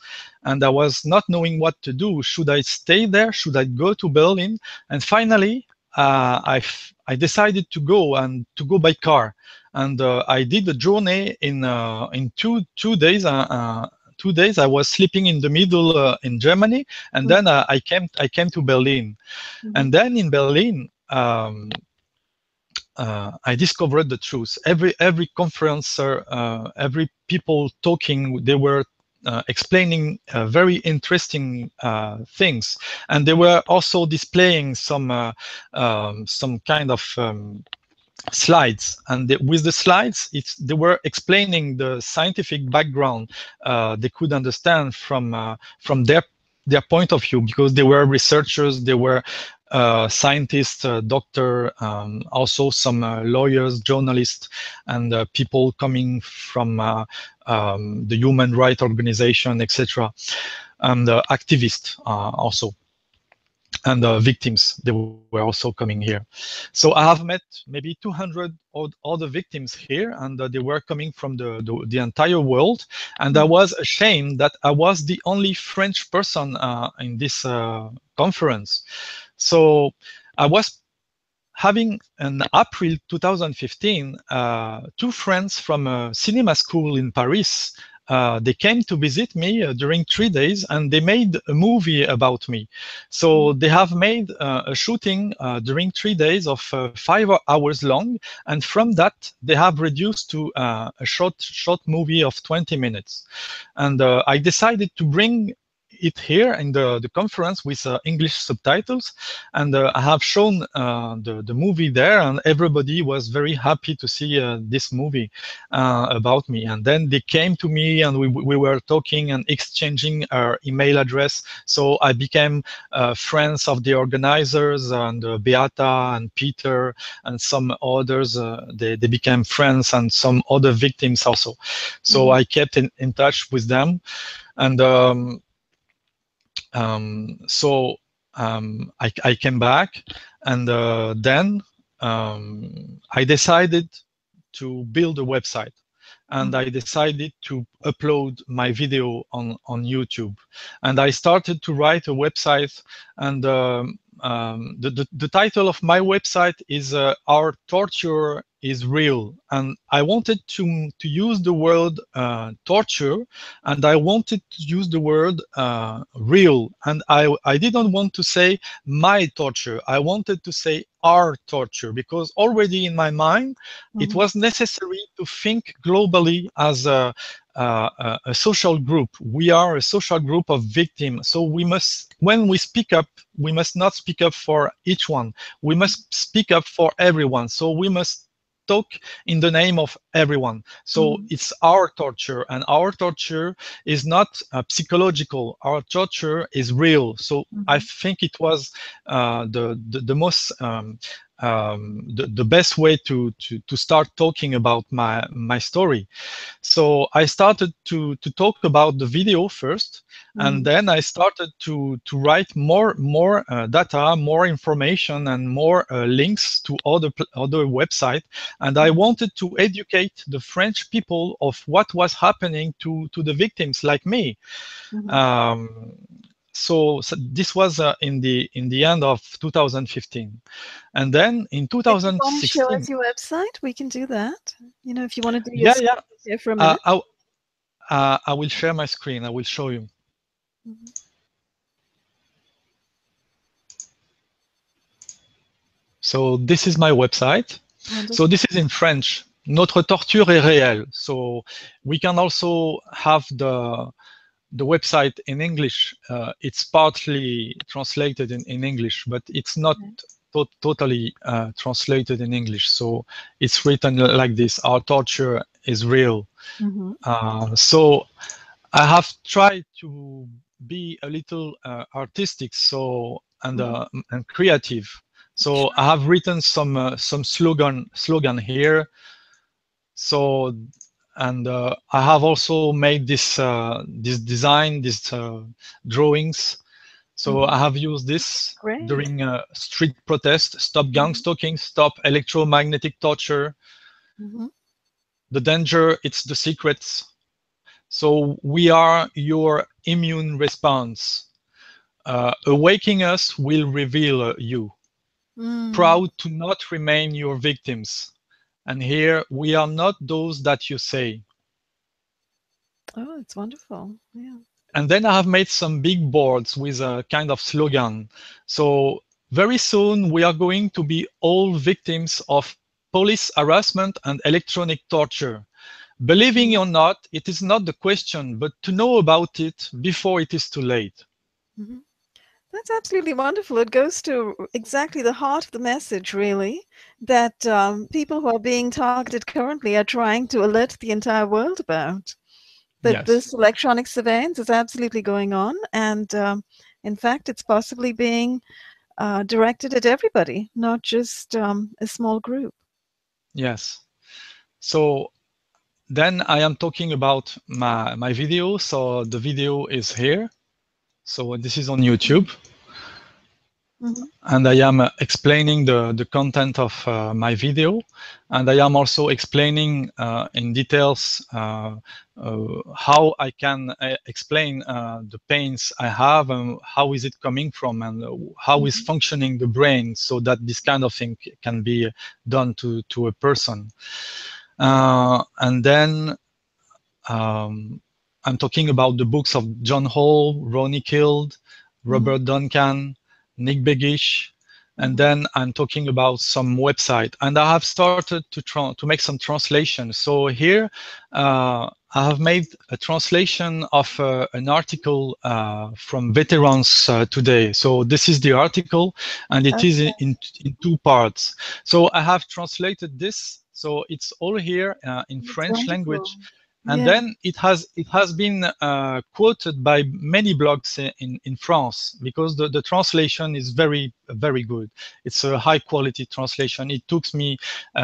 And I was not knowing what to do. Should I stay there? Should I go to Berlin? And finally, I decided to go by car. And I did a journey in 2 days. 2 days I was sleeping in the middle in Germany, and then I came to Berlin. And then in Berlin, I discovered the truth. Every conferencer, every people talking, they were explaining very interesting things, and they were also displaying some kind of slides, and with the slides they were explaining the scientific background they could understand from their point of view, because they were researchers, they were scientists, doctor, also some lawyers, journalists, and people coming from the human rights organization, etc., and activists also, and victims, they were also coming here. So I have met maybe 200 other victims here, and they were coming from the entire world. And I was ashamed that I was the only French person in this conference. So I was having in April 2015, two friends from a cinema school in Paris. They came to visit me during 3 days, and they made a movie about me. So they have made a shooting during 3 days of 5 hours long, and from that they have reduced to a short movie of 20 minutes. And I decided to bring it here in the conference with English subtitles, and I have shown the movie there, and everybody was very happy to see this movie about me. And then they came to me, and we were talking and exchanging our email address. So I became friends of the organizers, and Beata and Peter and some others. They became friends, and some other victims also. So I kept in touch with them, and I came back, and then I decided to build a website, and I decided to upload my video on YouTube. And I started to write a website, and the title of my website is Our Torture is Real. And I wanted to use the word torture, and I wanted to use the word real. And I didn't want to say my torture. I wanted to say our torture, because already in my mind, it was necessary to think globally as a social group. We are a social group of victims. So we must, when we speak up, we must not speak up for each one. We must speak up for everyone. So we must talk in the name of everyone. So it's our torture, and our torture is not psychological. Our torture is real. So I think it was the most the best way to start talking about my story. So I started to talk about the video first, and then I started to write more data, more information, and more links to other websites. And I wanted to educate the French people of what was happening to the victims like me. So this was in the end of 2015, and then in If you want to 2016. show us your website, we can do that. You know, if you want to do your Yeah. here for a minute. I will share my screen. I will show you. So this is my website. Wonderful. So this is in French. Notre torture est réelle. So we can also have the website in English. It's partly translated in English, but it's not totally translated in English. So it's written like this: Our torture is real. So I have tried to be a little artistic. So and creative. So I have written some slogan here. So and I have also made this design, these drawings. So I have used this Great. during street protest: stop gang stalking, stop electromagnetic torture. The danger, it's the secrets. So we are your immune response. Awaking us will reveal you. Proud to not remain your victims. And here, we are not those that you say. Oh, it's wonderful. Yeah. And then I have made some big boards with a kind of slogan. So very soon, we are going to be all victims of police harassment and electronic torture. Believing or not, it is not the question, but to know about it before it is too late. That's absolutely wonderful. It goes to exactly the heart of the message, really, that people who are being targeted currently are trying to alert the entire world about. That Yes. this electronic surveillance is absolutely going on. And in fact, it's possibly being directed at everybody, not just a small group. Yes. So then I am talking about my video. So the video is here. So this is on YouTube. And I am explaining the content of my video. And I am also explaining in details how I can explain the pains I have and how is it coming from and how is functioning the brain so that this kind of thing can be done to a person. And then I'm talking about the books of John Hall, Ronnie Kild, Robert Duncan, Nick Begish, and then I'm talking about some website. And I have started to make some translations. So here I have made a translation of an article from Veterans Today. So this is the article, and it is in two parts. So I have translated this. So it's all here in French language. And then it has been quoted by many blogs in France because the translation is very good. It's a high quality translation. It took me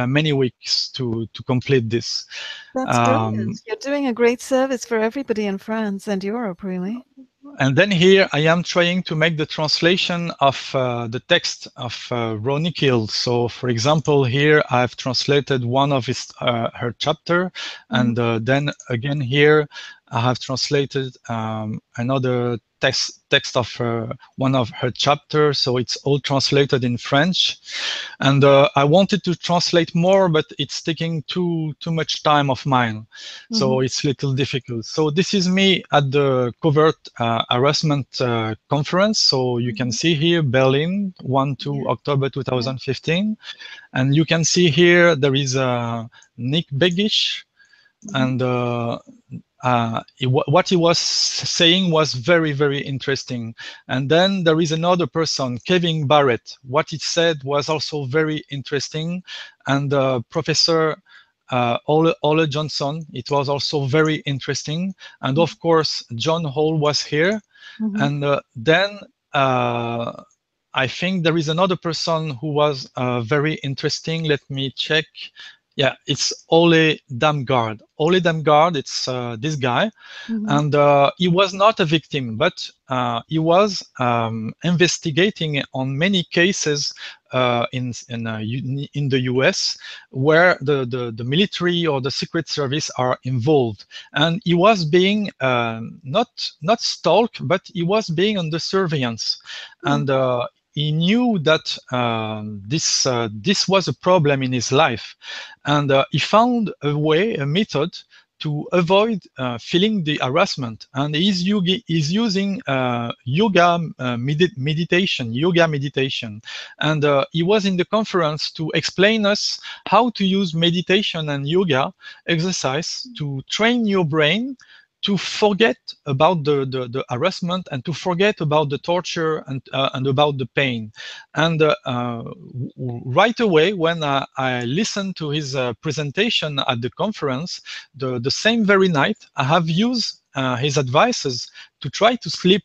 many weeks to complete this. That's brilliant. You're doing a great service for everybody in France and Europe, really. And then here I am trying to make the translation of the text of Ronnie Kild. So, for example, here I've translated one of her chapter, and then again here I have translated another text of one of her chapters. So it's all translated in French, and I wanted to translate more, but it's taking too much time of mine, so it's a little difficult. So this is me at the covert harassment conference. So you can see here Berlin, 1-2 October 2015, and you can see here there is Nick Begish, and what he was saying was very interesting. And then there is another person, Kevin Barrett. What he said was also very interesting. And Professor Ole Johnson, it was also very interesting. And of course, John Hall was here. And then I think there is another person who was very interesting. Let me check. Yeah, it's Ole Damgaard. Ole Damgaard, it's this guy. And he was not a victim, but he was investigating on many cases in the US where the military or the Secret Service are involved. And he was being not stalked, but he was being under surveillance. And he knew that this was a problem in his life, and he found a method to avoid feeling the harassment. And he's using yoga meditation. And he was in the conference to explain us how to use meditation and yoga exercise to train your brain to forget about the harassment and to forget about the torture and about the pain. And right away, when I listened to his presentation at the conference, the same very night, I have used his advices to try to sleep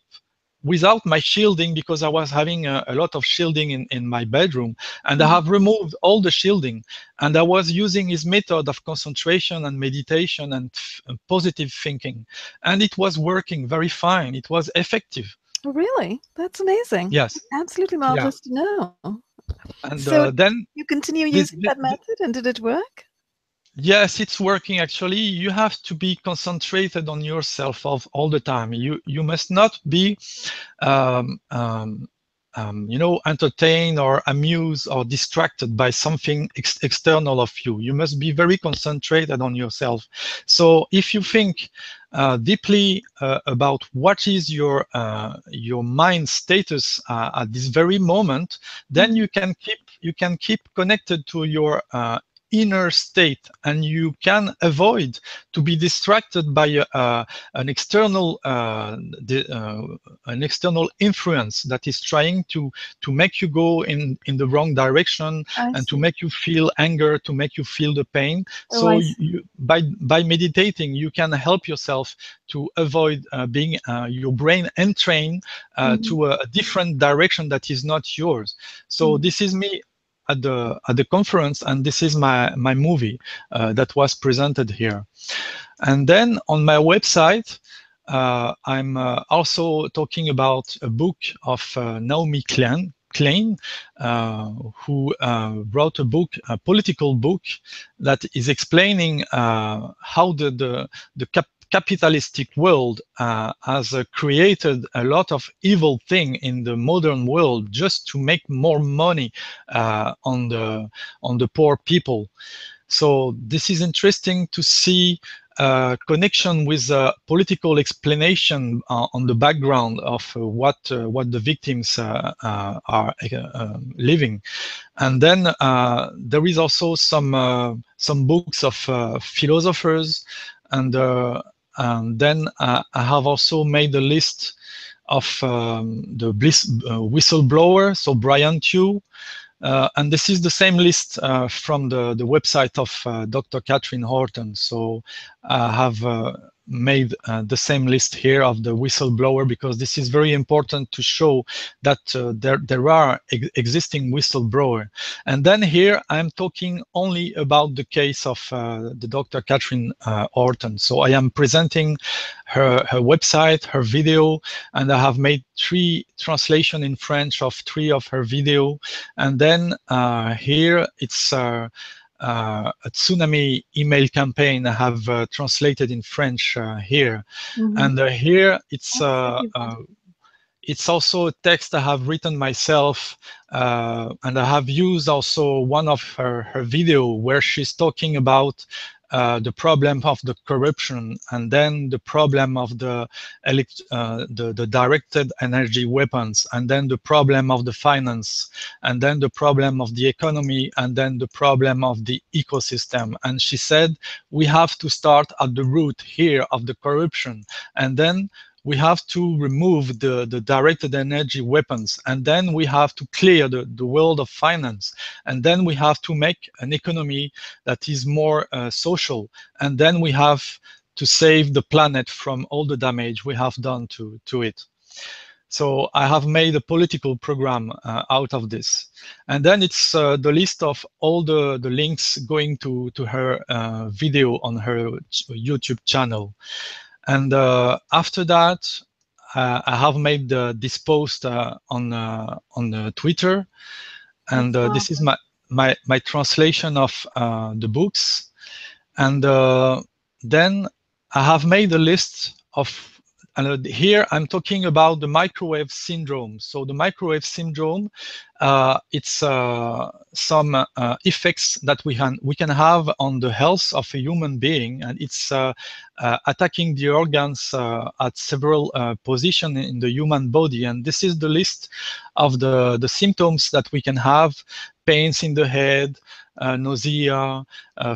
without my shielding, because I was having a lot of shielding in my bedroom, and I Mhm. have removed all the shielding, and I was using his method of concentration and meditation and positive thinking, and it was working very fine. It was effective. Oh, really? That's amazing. Yes. Absolutely Yeah. marvelous to know. And So then you continue this, using that method, and did it work? yes, it's working. Actually, you have to be concentrated on yourself all the time. You must not be um, um, entertained or amused or distracted by something external of you. You must be very concentrated on yourself. So if you think deeply about what is your mind status at this very moment, then Mhm. you can keep connected to your inner state, and you can avoid to be distracted by an external an external influence that is trying to make you go in the wrong direction, I and to see. make you feel anger, to make you feel the pain. Oh, So I see. by meditating, you can help yourself to avoid being your brain entrained Mhm. to a different direction that is not yours. So Mhm. this is me at the conference, and this is my movie that was presented here. And then on my website, I'm also talking about a book of Naomi Klein, who wrote a book, a political book, that is explaining how the capitalistic world has created a lot of evil thing in the modern world just to make more money on the poor people. So this is interesting to see connection with political explanation on the background of what the victims are living. And then there is also some books of philosophers, and then I have also made a list of the whistleblower, so Brian Tew, and this is the same list from the website of Dr. Catherine Horton. So I have made the same list here of the whistleblower, because this is very important to show that there are existing whistleblower. And then here I'm talking only about the case of the Dr. Catherine Horton. So I am presenting her website, her video, and I have made 3 translation in French of 3 of her video. And then here it's a tsunami email campaign I have translated in French here. Mhm. And here That's really wonderful. it's also a text I have written myself, and I have used also one of her video where she's talking about the problem of the corruption, and then the problem of the directed energy weapons, and then the problem of the finance, and then the problem of the economy, and then the problem of the ecosystem. And she said we have to start at the root here of the corruption, and then we have to remove the directed energy weapons, and then we have to clear the world of finance, and then we have to make an economy that is more social, and then we have to save the planet from all the damage we have done to it. So I have made a political program out of this. And then it's the list of all the links going to her video on her YouTube channel. And after that, I have made this post on Twitter, and That's this is marvelous. my translation of the books. And then I have made a list of, and here I'm talking about the microwave syndrome. So the microwave syndrome, it's some effects that we can have on the health of a human being, and it's attacking the organs at several positions in the human body. And this is the list of the symptoms that we can have: pains in the head, nausea,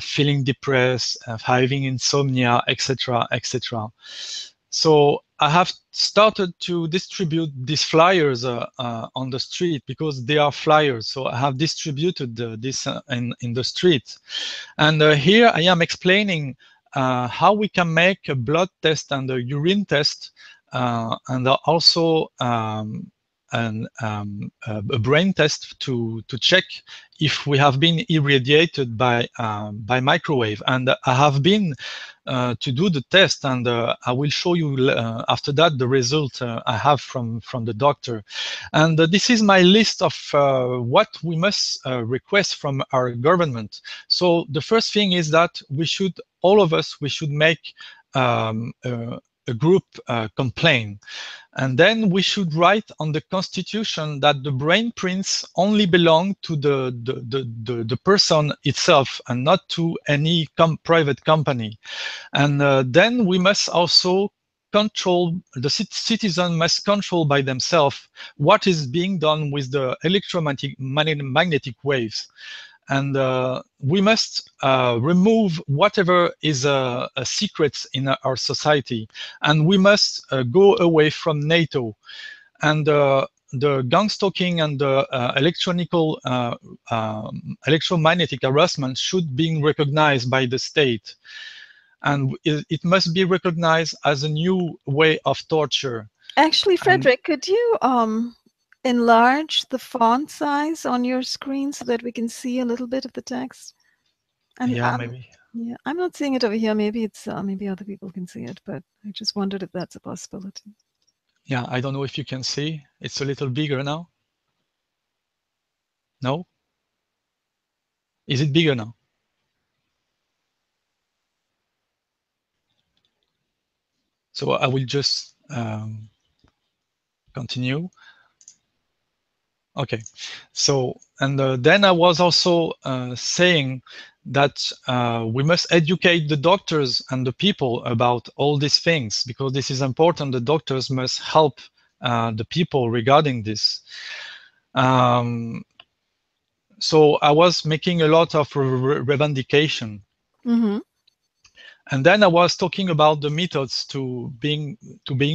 feeling depressed, having insomnia, etc., etc. So I have started to distribute these flyers on the street, because they are flyers. So I have distributed this in the street. And here I am explaining how we can make a blood test and a urine test and also a brain test to check if we have been irradiated by microwave. And I have been to do the test, and I will show you after that the result I have from the doctor. And this is my list of what we must request from our government. So the first thing is that we should, all of us, we should make a group complaint. And then we should write on the constitution that the brain prints only belong to the person itself and not to any private company. And then we must also control, the citizen must control by themselves what is being done with the electromagnetic waves. And we must remove whatever is a secret in our society, and we must go away from NATO. And the gang stalking and the electromagnetic harassment should be recognized by the state, and it must be recognized as a new way of torture. Actually, Frederic, could you enlarge the font size on your screen so that we can see a little bit of the text? Yeah, maybe. Yeah, I'm not seeing it over here. Maybe it's maybe other people can see it, but I just wondered if that's a possibility. Yeah, I don't know if you can see. It's a little bigger now. No? Is it bigger now? So I will just continue. Okay, so, and then I was also saying that we must educate the doctors and the people about all these things, because this is important. The doctors must help the people regarding this. So I was making a lot of revendication. Mm-hmm. And then I was talking about the methods to being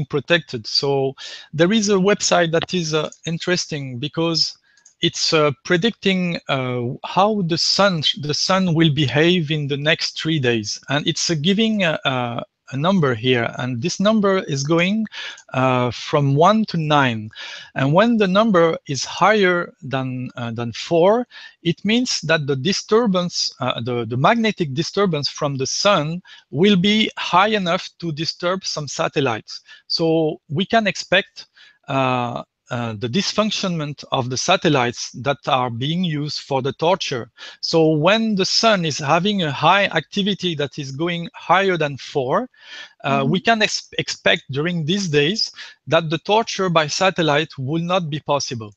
protected. So there is a website that is interesting because it's predicting how the sun will behave in the next 3 days, and it's giving a number here, and this number is going from 1 to 9, and when the number is higher than 4, it means that the disturbance, the magnetic disturbance from the sun will be high enough to disturb some satellites. So we can expect the dysfunctionment of the satellites that are being used for the torture. So when the sun is having a high activity that is going higher than 4, we can expect during these days that the torture by satellite will not be possible.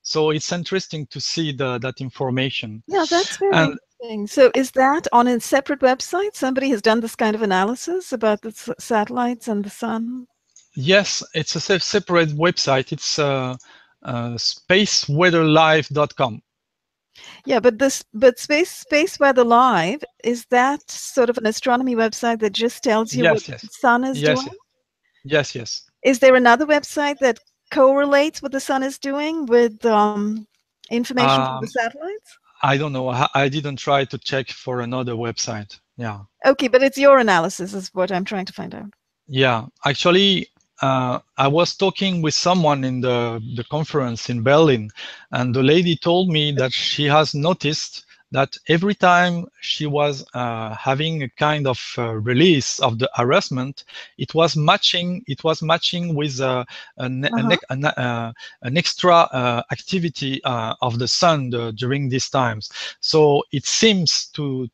So it's interesting to see that information. Yeah, that's very interesting. So is that on a separate website? Somebody has done this kind of analysis about the satellites and the sun? Yes, it's a separate website. It's spaceweatherlive.com. Yeah, but Space Weather Live, is that sort of an astronomy website that just tells you what the sun is doing? Yes, yes. Is there another website that correlates what the sun is doing with information from the satellites? I don't know. I didn't try to check for another website. Yeah. Okay, but it's your analysis is what I'm trying to find out. Yeah, actually, I was talking with someone in the conference in Berlin, and the lady told me that she has noticed that every time she was having a kind of release of the harassment, it was matching with an extra activity of the sun during these times. So it seems to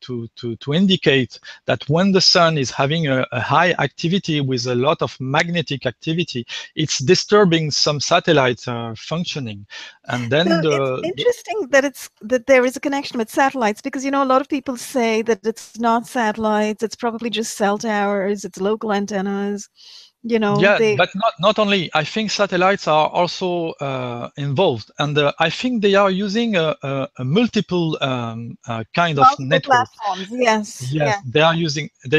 indicate that when the sun is having a high activity with a lot of magnetic activity, it's disturbing some satellite functioning. And then it's interesting that there is a connection with satellites, because a lot of people say that it's not satellites, it's probably just cell towers, it's local antennas. Yeah, but not only. I think satellites are also involved, and I think they are using a multiple kind of network. Platforms. Yes. Yes, they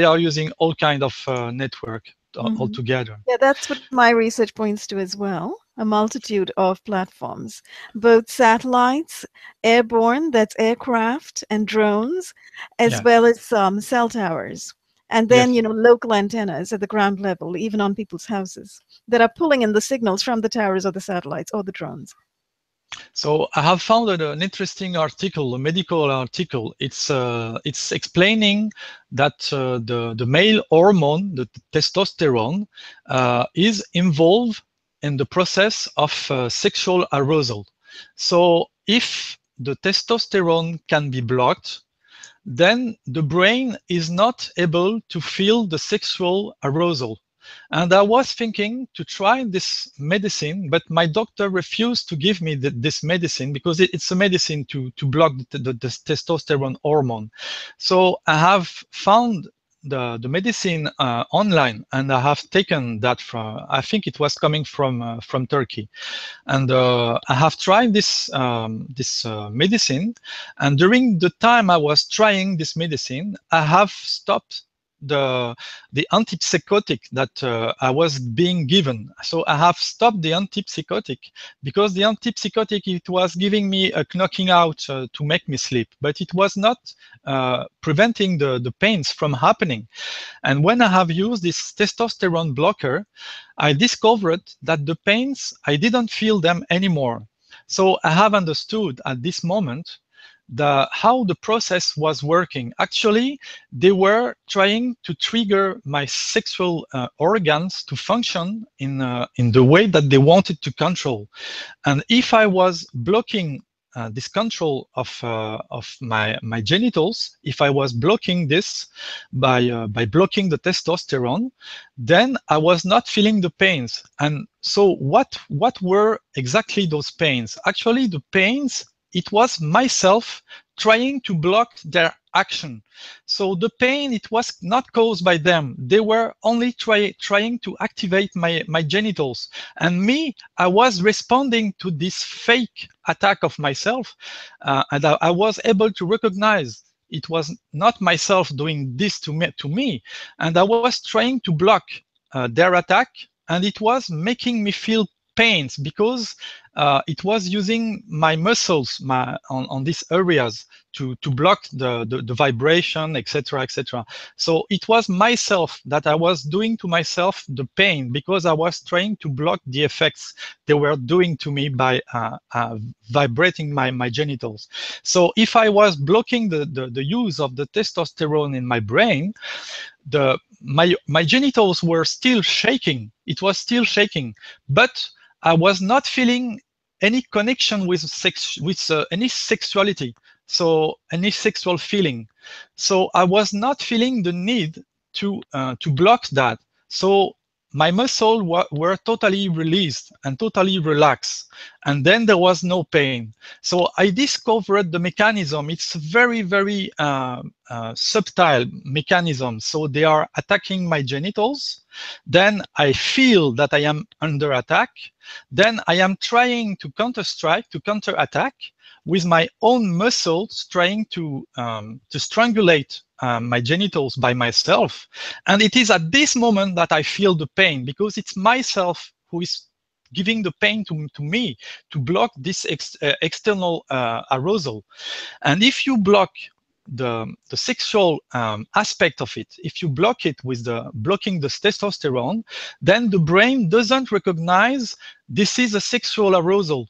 are using all kind of network altogether. Yeah, that's what my research points to as well. A multitude of platforms, both satellites, airborne, that's aircraft and drones, as well as cell towers. And then, you know, local antennas at the ground level, even on people's houses, that are pulling in the signals from the towers or the satellites or the drones. So I have found an interesting article, a medical article. It's explaining that the male hormone, the testosterone, is involved in the process of sexual arousal. So if the testosterone can be blocked, then the brain is not able to feel the sexual arousal. And I was thinking to try this medicine, but my doctor refused to give me this medicine because it's a medicine to block the testosterone hormone. So I have found the medicine online, and I have taken that from, I think it was coming from Turkey. And I have tried this medicine, and during the time I was trying this medicine, I have stopped the antipsychotic that I was being given. So I have stopped the antipsychotic because the antipsychotic, it was giving me a knocking out to make me sleep, but it was not preventing the pains from happening. And when I have used this testosterone blocker, I discovered that the pains, I didn't feel them anymore. So I have understood at this moment how the process was working. Actually, they were trying to trigger my sexual organs to function in the way that they wanted to control. And if I was blocking this control of my genitals, if I was blocking this by blocking the testosterone, then I was not feeling the pains. And so what were exactly those pains? Actually, the pains, it was myself trying to block their action. So the pain, it was not caused by them. They were only trying to activate my genitals. And me, I was responding to this fake attack of myself. And I was able to recognize it was not myself doing this to me. And I was trying to block their attack. And it was making me feel pains because it was using my muscles on these areas to block the vibration, etc., etc. So it was myself that I was doing to myself the pain because I was trying to block the effects they were doing to me by vibrating my genitals. So if I was blocking the use of the testosterone in my brain, my genitals were still shaking. It was still shaking, but I was not feeling any connection with any sexuality, so any sexual feeling. So I was not feeling the need to block that. So my muscles were totally released and totally relaxed, and then there was no pain. So I discovered the mechanism. It's very, very subtle mechanism. So they are attacking my genitals. Then I feel that I am under attack. Then I am trying to counterattack with my own muscles, trying to strangulate my genitals by myself. And it is at this moment that I feel the pain, because it's myself who is giving the pain to me to block this external arousal. And if you block the sexual aspect of it, if you block it with blocking the testosterone, then the brain doesn't recognize this is a sexual arousal.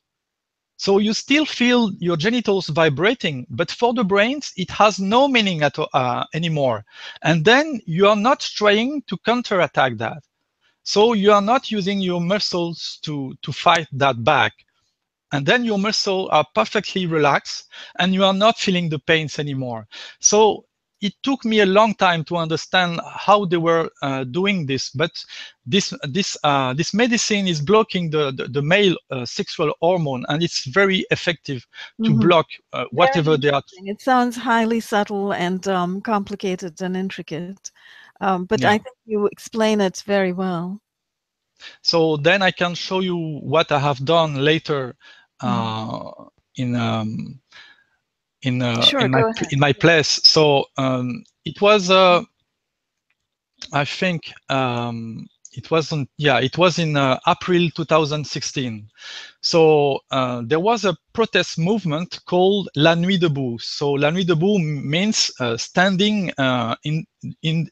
So you still feel your genitals vibrating, but for the brains, it has no meaning anymore. And then you are not trying to counterattack that. So you are not using your muscles to fight that back. And then your muscles are perfectly relaxed and you are not feeling the pains anymore. So it took me a long time to understand how they were doing this, but this medicine is blocking the male sexual hormone, and it's very effective to block whatever they are. It sounds highly subtle and complicated and intricate, but Yeah. I think you explain it very well. So then I can show you what I have done later in my place. So it was I think it was in April 2016. So there was a protest movement called La Nuit Debout. So La Nuit Debout means standing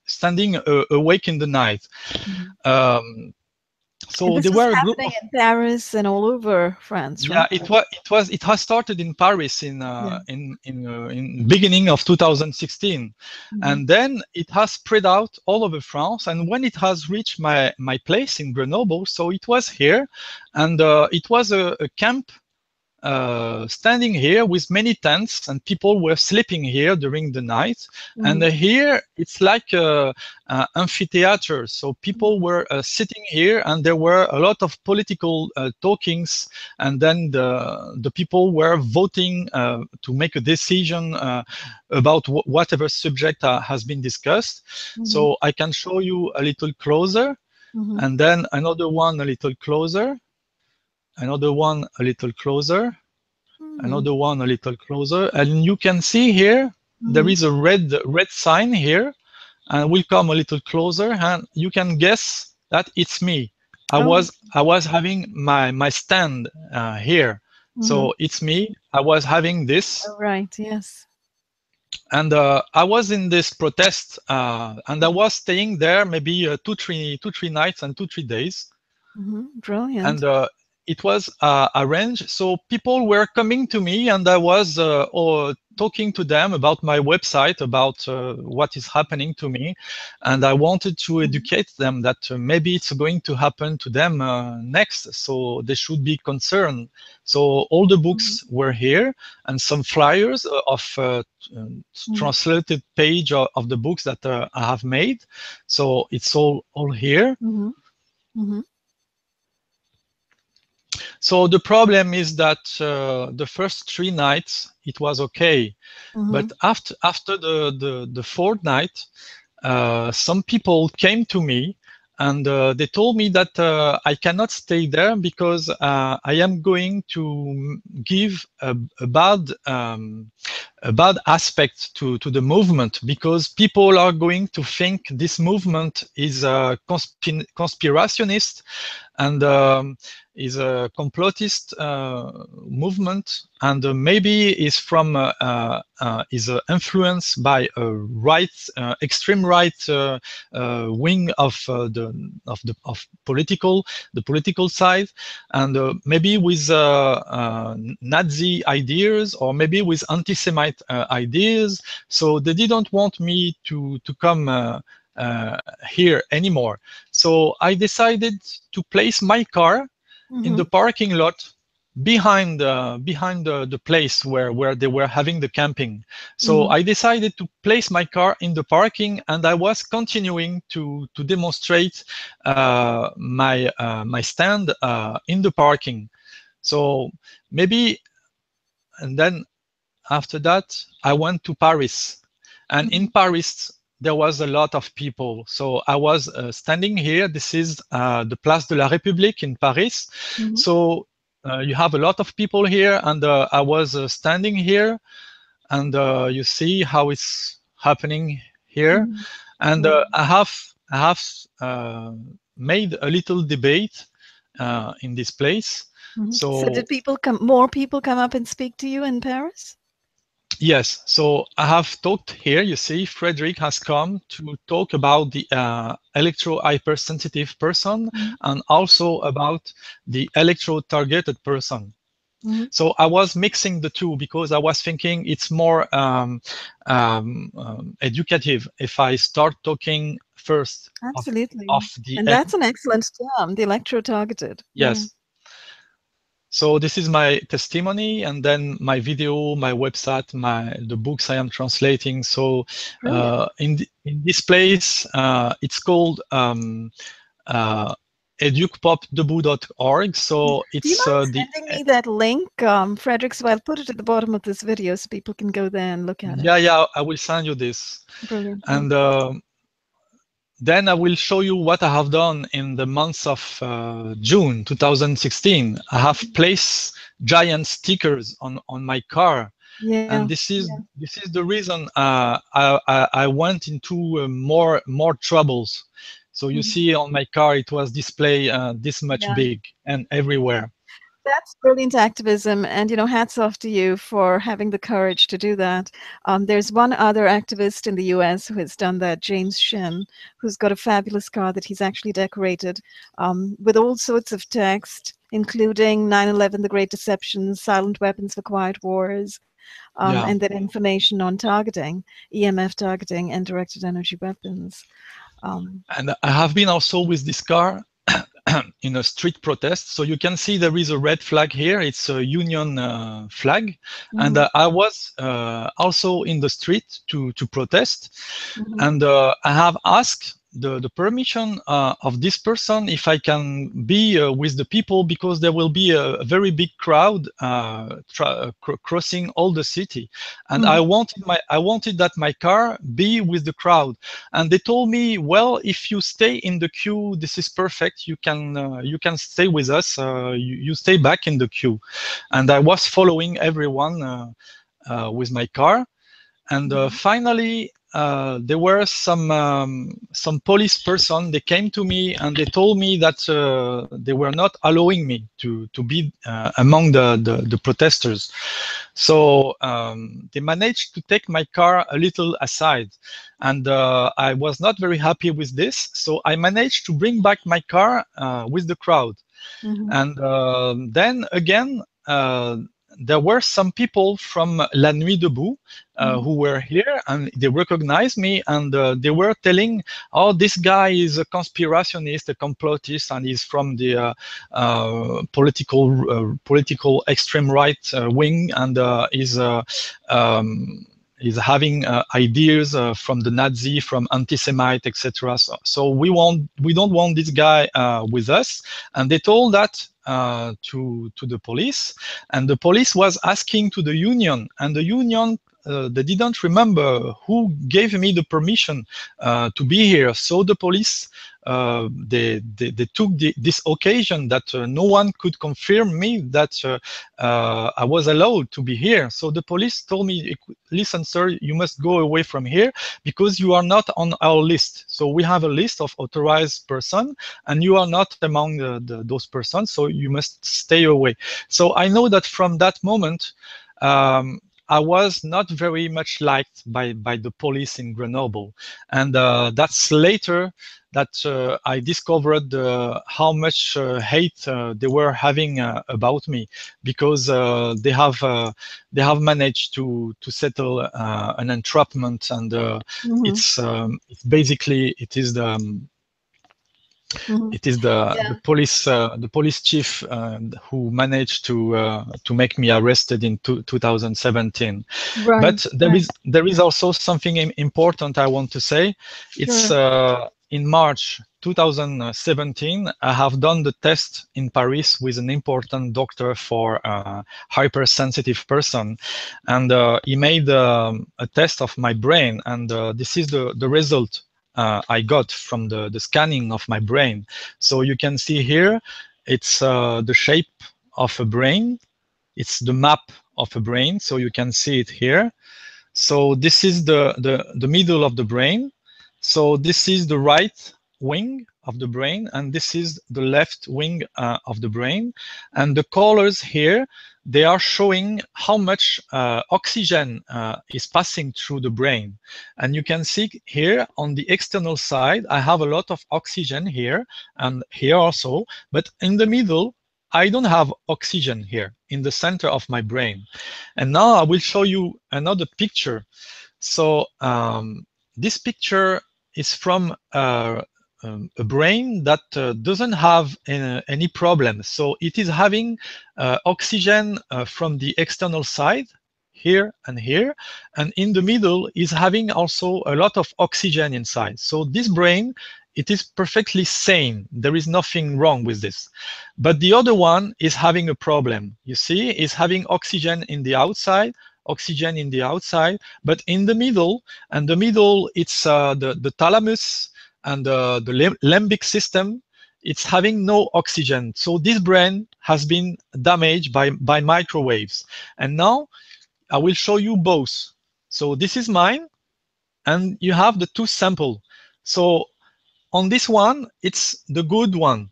standing awake in the night. Um, And so this there was were a group happening of in Paris and all over France, right? it has started in Paris in Yeah. in beginning of 2016, Mhm. and then it has spread out all over France. And when it has reached my place in Grenoble, so it was here, and it was a camp standing here with many tents, and people were sleeping here during the night. And Mhm. here it's like a amphitheater, so people Mhm. were sitting here, and there were a lot of political talkings, and then the people were voting to make a decision about whatever subject has been discussed. Mhm. So I can show you a little closer, Mhm. and then another one a little closer, another one a little closer, Mhm. another one a little closer, and you can see here there Mhm. is a red sign here, and we'll come a little closer, and you can guess that it's me. i Oh. was i was having my stand here, Mhm. so it's me. I was having Oh, this, right. Yes. and I was in this protest, and I Mhm. was staying there maybe 2 3 nights and 2 3 days. And Brilliant. it was arranged. So people were coming to me, and I was talking to them about my website, about what is happening to me, and I wanted to Mhm. educate them that maybe it's going to happen to them next, so they should be concerned. So all the Mhm. books were here, and some flyers of Mhm. translated page of the books that I have made. So it's all here. Mhm. Mhm. So the problem is that the first 3 nights it was okay, but Mhm. after the fourth night, some people came to me, and they told me that I cannot stay there because I am going to give a bad aspect to the movement, because people are going to think this movement is conspirationist, and is a complotist movement, and maybe is from is influenced by a extreme right wing of the political side, and maybe with Nazi ideas, or maybe with anti-Semite ideas. So they didn't want me to come here anymore. So I decided to place my car in the Mhm. parking lot behind the place where they were having the camping. So Mhm. I decided to place my car in the parking, and I was continuing to demonstrate my stand in the parking. So maybe, and then after that, I went to Paris. And in Mhm. Paris, there was a lot of people. So I was standing here. This is the Place de la République in Paris. Mhm. So you have a lot of people here, and I was standing here, and you see how it's happening here. Mhm. And Mhm. I have made a little debate in this place. Mhm. So So did more people come up and speak to you in Paris? yes, so I have talked here. You see, Frederic has come to talk about the electro-hypersensitive person, Mhm. and also about the electro-targeted person. Mhm. So I was mixing the two, because I was thinking it's more educative if I start talking first of Absolutely. the And that's an excellent term, the electro-targeted. Yeah. yes. So this is my testimony, and then my video, my website, the books I am translating. So Brilliant. in this place, it's called educpopdebout.org. So Do you it's mind the sending me that link, Frederick? So I'll put it at the bottom of this video so people can go there and look at it. yeah, I will send you this, Brilliant. and then I will show you what I have done in the months of June 2016. I have placed giant stickers on my car, and Yeah. this is the reason I went into more troubles. So you Mhm. see on my car, it was displayed this much Yeah. big and everywhere. That's brilliant activism, and hats off to you for having the courage to do that. There's one other activist in the US who has done that, James Shin, who's got a fabulous car that he's actually decorated with all sorts of text, including 9/11, The Great Deception, Silent Weapons for Quiet Wars, Yeah. and then information on targeting, EMF targeting, and directed energy weapons. Um, And I have been also with this car in a street protest. So you can see there is a red flag here. It's a union flag. And mhm, I was also in the street to protest. mhm, And I have asked the permission of this person if I can be with the people, because there will be a very big crowd crossing all the city, and mhm, I wanted that my car be with the crowd. And they told me, well, if you stay in the queue, this is perfect. You can stay with us. You stay back in the queue. And I was following everyone with my car. And mhm, finally, there were some police person. They came to me and they told me that they were not allowing me to be among the protesters. So they managed to take my car a little aside, and I was not very happy with this. So I managed to bring back my car with the crowd. mhm, And then again, there were some people from La Nuit Debout mhm, who were here, and they recognized me, and they were telling, "Oh, this guy is a conspirationist, a complotist, and he's from the political extreme right wing, and um, is having ideas from the Nazi, from anti-Semite, etc. So we don't want this guy with us." And they told that to the police, and the police was asking to the union, and the union, they didn't remember who gave me the permission to be here. So the police, they took this occasion that no one could confirm me that I was allowed to be here. So the police told me, "Listen, sir, you must go away from here because you are not on our list. So we have a list of authorized person, and you are not among those persons, so you must stay away." So I know that from that moment, I was not very much liked by the police in Grenoble. And that's later that I discovered how much hate they were having about me, because they have managed to settle an entrapment, and mhm, it's basically mhm. it is Yeah. the police chief who managed to make me arrested in 2017. Right, But right. there is also something important I want to say. It's Sure. in March 2017. I have done the test in Paris with an important doctor for hypersensitive person, and he made a test of my brain, and this is the result I got from the scanning of my brain. So you can see here, it's the shape of a brain. It's the map of a brain. So you can see it here. So this is the middle of the brain. So this is the right wing of the brain, and this is the left wing of the brain. And the colors here, they are showing how much oxygen is passing through the brain. And you can see here on the external side, I have a lot of oxygen here and here also, but in the middle, I don't have oxygen here in the center of my brain. And now I will show you another picture. So this picture is from a brain that doesn't have any problem. So it is having oxygen from the external side, here and here, and in the middle is having also a lot of oxygen inside. So this brain, it is perfectly sane. There is nothing wrong with this. But the other one is having a problem. You see, is having oxygen in the outside, oxygen in the outside, but in the middle, and the middle, it's the thalamus and the limbic system, it's having no oxygen. So this brain has been damaged by microwaves. And now I will show you both. So this is mine, and you have the two sample. So on this one, it's the good one.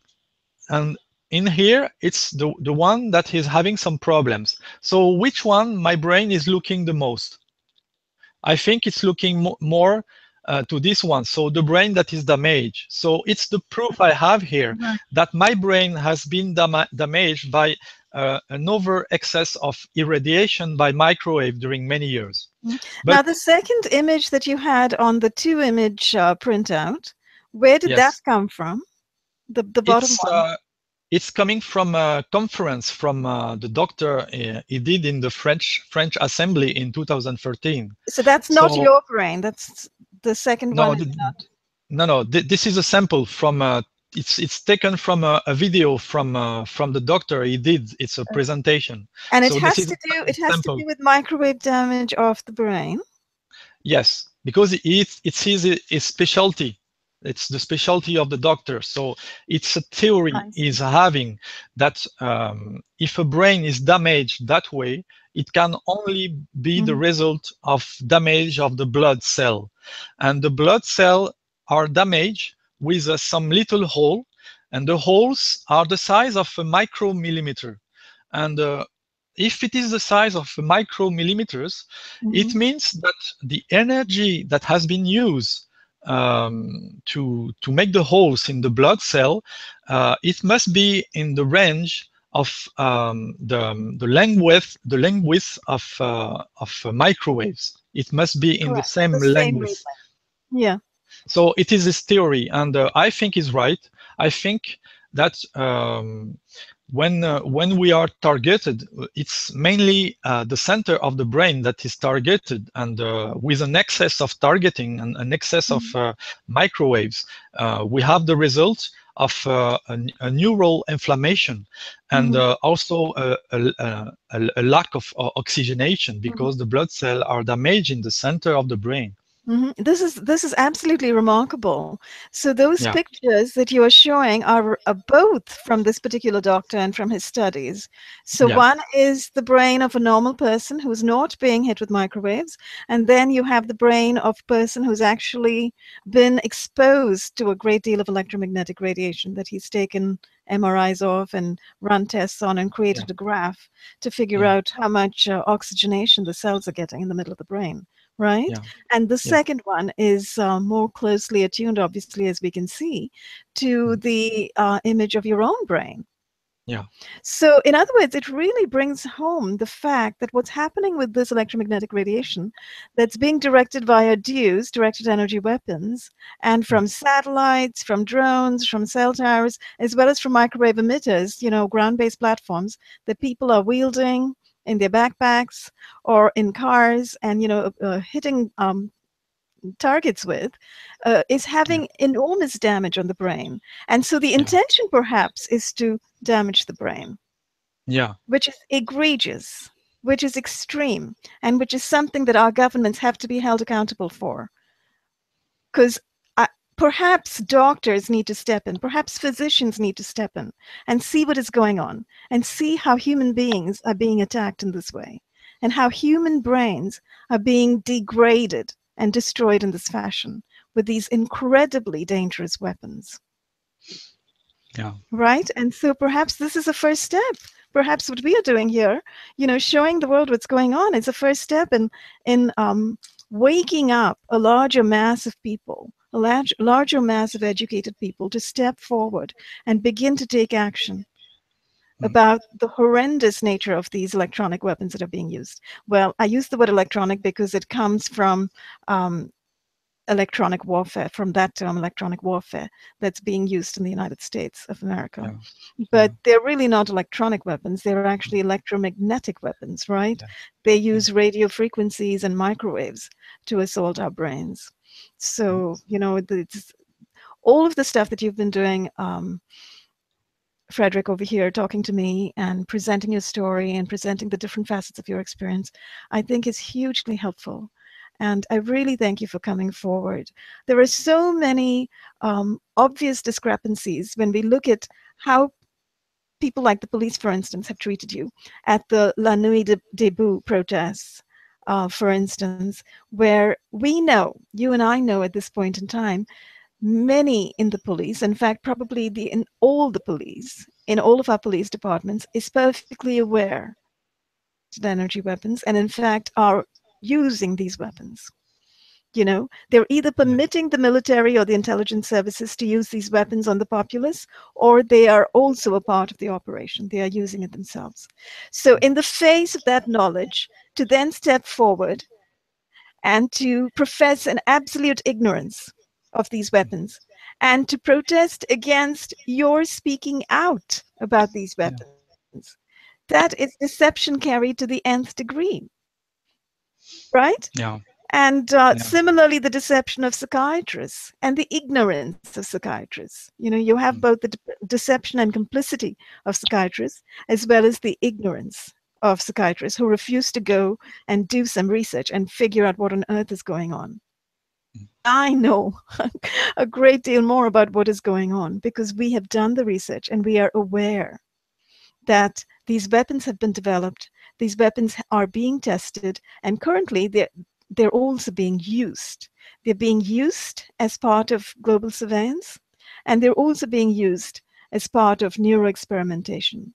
And in here, it's the one that is having some problems. So which one my brain is looking the most? I think it's looking more to this one. So the brain that is damaged. So it's the proof I have here Right. that my brain has been damaged by an over excess of irradiation by microwave during many years. Now, But the second image that you had on the 2-image printout, where did that yes, come from? The bottom one. it's coming from a conference from the doctor he did in the French Assembly in 2013. So that's not So your brain. That's the second one. no, no. This is a sample from. It's taken from a video from the doctor he did. It's a presentation. And So this is a it has to sample. do with microwave damage of the brain. Yes, because it's his specialty. It's the specialty of the doctor. So it's a theory I see. he's having that if a brain is damaged that way, it can only be the result of damage of the blood cell. And the blood cell are damaged with some little hole, and the holes are the size of a micromillimeter. And if it is the size of micromillimeters, it means that the energy that has been used to make the holes in the blood cell, it must be in the range of the length of microwaves. It must be in the Correct. same The same length. wavelength. Yeah. So it is this theory, and I think is right. I think that when we are targeted, it's mainly the center of the brain that is targeted, and with an excess of targeting and an excess of microwaves, we have the result of a neural inflammation, and also a lack of oxygenation because the blood cells are damaged in the center of the brain. This is absolutely remarkable. So those Yeah, pictures that you are showing are both from this particular doctor and from his studies. So yeah, one is the brain of a normal person who's not being hit with microwaves, and then you have the brain of a person who's actually been exposed to a great deal of electromagnetic radiation that he's taken MRIs of and run tests on and yeah, created a graph to figure yeah, out how much oxygenation the cells are getting in the middle of the brain, right? yeah, And the yeah, second one is more closely attuned, obviously, as we can see, to the image of your own brain. yeah, So, in other words, it really brings home the fact that what's happening with this electromagnetic radiation that's being directed via DEWs, directed energy weapons, and from satellites, from drones, from cell towers, as well as from microwave emitters, ground-based platforms that people are wielding in their backpacks or in cars and, hitting targets with, is yeah, having enormous damage on the brain. And so the yeah, intention perhaps is to damage the brain, yeah, which is egregious, which is extreme, and which is something that our governments have to be held accountable for. Because perhaps doctors need to step in, perhaps physicians need to step in and see what is going on and see how human beings are being attacked in this way and how human brains are being degraded and destroyed in this fashion with these incredibly dangerous weapons. yeah, Right? And so perhaps this is a first step. Perhaps what we are doing here, showing the world what's going on is a first step in waking up a larger mass of people, a larger mass of educated people to step forward and begin to take action about the horrendous nature of these electronic weapons that are being used. Well, I use the word electronic because it comes from electronic warfare, from that term, electronic warfare, that's being used in the United States of America. yeah, But they're really not electronic weapons. They're actually electromagnetic weapons, right? yeah, They yeah, use radio frequencies and microwaves to assault our brains. So, it's all of the stuff that you've been doing, Frederic, over here, talking to me and presenting your story and presenting the different facets of your experience, I think is hugely helpful. And I really thank you for coming forward. There are so many obvious discrepancies when we look at how people like the police, for instance, have treated you at the La Nuit Debout protests, for instance, where we know, you and I know at this point in time, many in the police, in fact, probably in all the police, in all of our police departments, is perfectly aware of energy weapons and, in fact, are using these weapons. They're either Yeah. permitting the military or the intelligence services to use these weapons on the populace, or they are also a part of the operation. They are using it themselves. So, in the face of that knowledge, to then step forward and to profess an absolute ignorance of these weapons and to protest against your speaking out about these Yeah. weapons, that is deception carried to the nth degree, right? Yeah. And Yeah. similarly, the deception of psychiatrists and the ignorance of psychiatrists. You have both the deception and complicity of psychiatrists, as well as the ignorance of psychiatrists who refuse to go and do some research and figure out what on earth is going on. I know a great deal more about what is going on because we have done the research and we are aware that these weapons have been developed, these weapons are being tested, and currently they're also being used. They're being used as part of global surveillance, and they're also being used as part of neuroexperimentation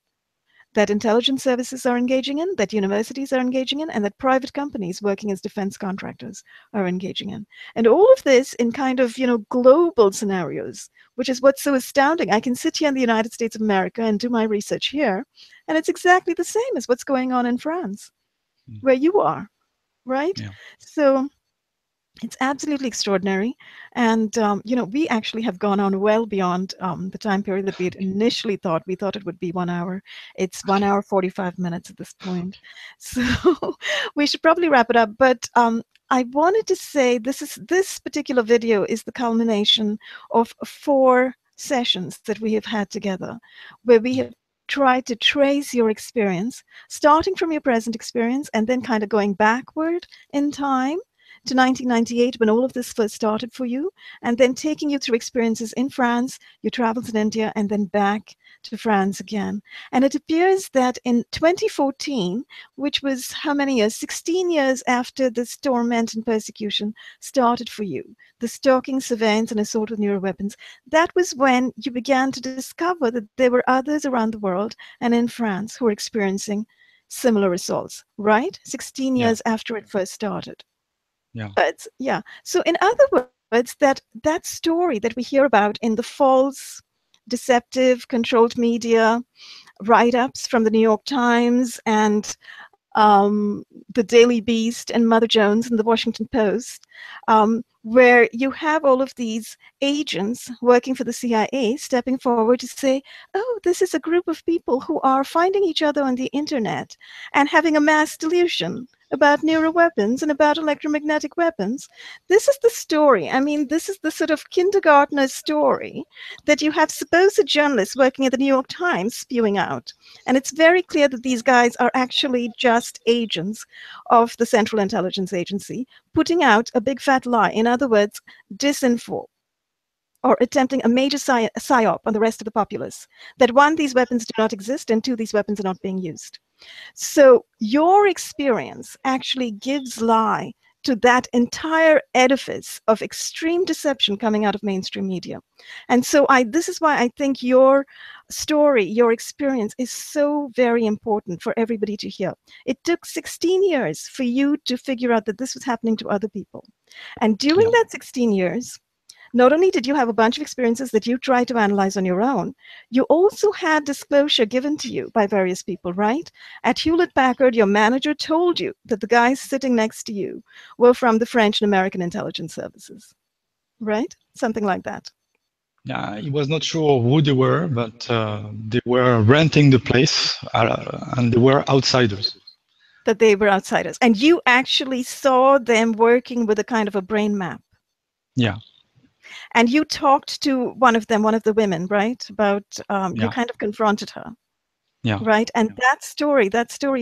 that intelligence services are engaging in, that universities are engaging in, and that private companies working as defense contractors are engaging in. And all of this in kind of, global scenarios, which is what's so astounding. I can sit here in the United States of America and do my research here, and it's exactly the same as what's going on in France, where you are, right? Yeah. So it's absolutely extraordinary. And, we actually have gone on well beyond the time period that we had initially thought. We thought it would be 1 hour. It's 1 hour, 45 minutes at this point. So we should probably wrap it up. But I wanted to say this particular video is the culmination of 4 sessions that we have had together, where we have tried to trace your experience, starting from your present experience and then kind of going backward in time to 1998 when all of this first started for you, and then taking you through experiences in France, your travels in India, and then back to France again. And it appears that in 2014, which was how many years? 16 years after this torment and persecution started for you, the stalking, surveillance, and assault with neuroweapons, that was when you began to discover that there were others around the world and in France who were experiencing similar assaults, right? 16 Yeah. years after it first started. Yeah. But yeah. So in other words, that story that we hear about in the false, deceptive, controlled media write-ups from the New York Times and the Daily Beast and Mother Jones and the Washington Post, where you have all of these agents working for the CIA stepping forward to say, oh, this is a group of people who are finding each other on the internet and having a mass delusion about neuroweapons and about electromagnetic weapons. This is the story. I mean, this is the sort of kindergartner story that you have supposed journalists working at the New York Times spewing out. And it's very clear that these guys are actually just agents of the Central Intelligence Agency putting out a big fat lie. In other words, disinfo, or attempting a major psyop on the rest of the populace. That one, these weapons do not exist, and two, these weapons are not being used. So your experience actually gives lie to that entire edifice of extreme deception coming out of mainstream media. And so this is why I think your story, your experience is so very important for everybody to hear. It took 16 years for you to figure out that this was happening to other people. And during Yeah. that 16 years, not only did you have a bunch of experiences that you tried to analyze on your own, you also had disclosure given to you by various people, right? At Hewlett Packard, your manager told you that the guys sitting next to you were from the French and American intelligence services, right? Something like that. Yeah, he was not sure who they were, but they were renting the place, and they were outsiders. That they were outsiders. And you actually saw them working with a kind of a brain map. Yeah. And you talked to one of them, one of the women, right? About, you Yeah. kind of confronted her. Yeah. Right. And that story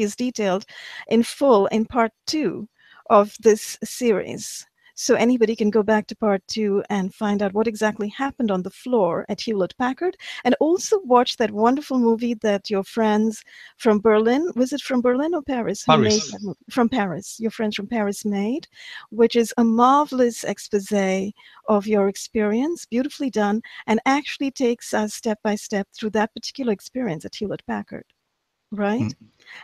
is detailed in full in part 2 of this series. So anybody can go back to part 2 and find out what exactly happened on the floor at Hewlett Packard, and also watch that wonderful movie that your friends from Berlin, was it from Berlin or Paris, who made Paris. that movie? From Paris, your friends from Paris made, which is a marvelous expose of your experience, beautifully done, and actually takes us step by step through that particular experience at Hewlett Packard, right? Mm,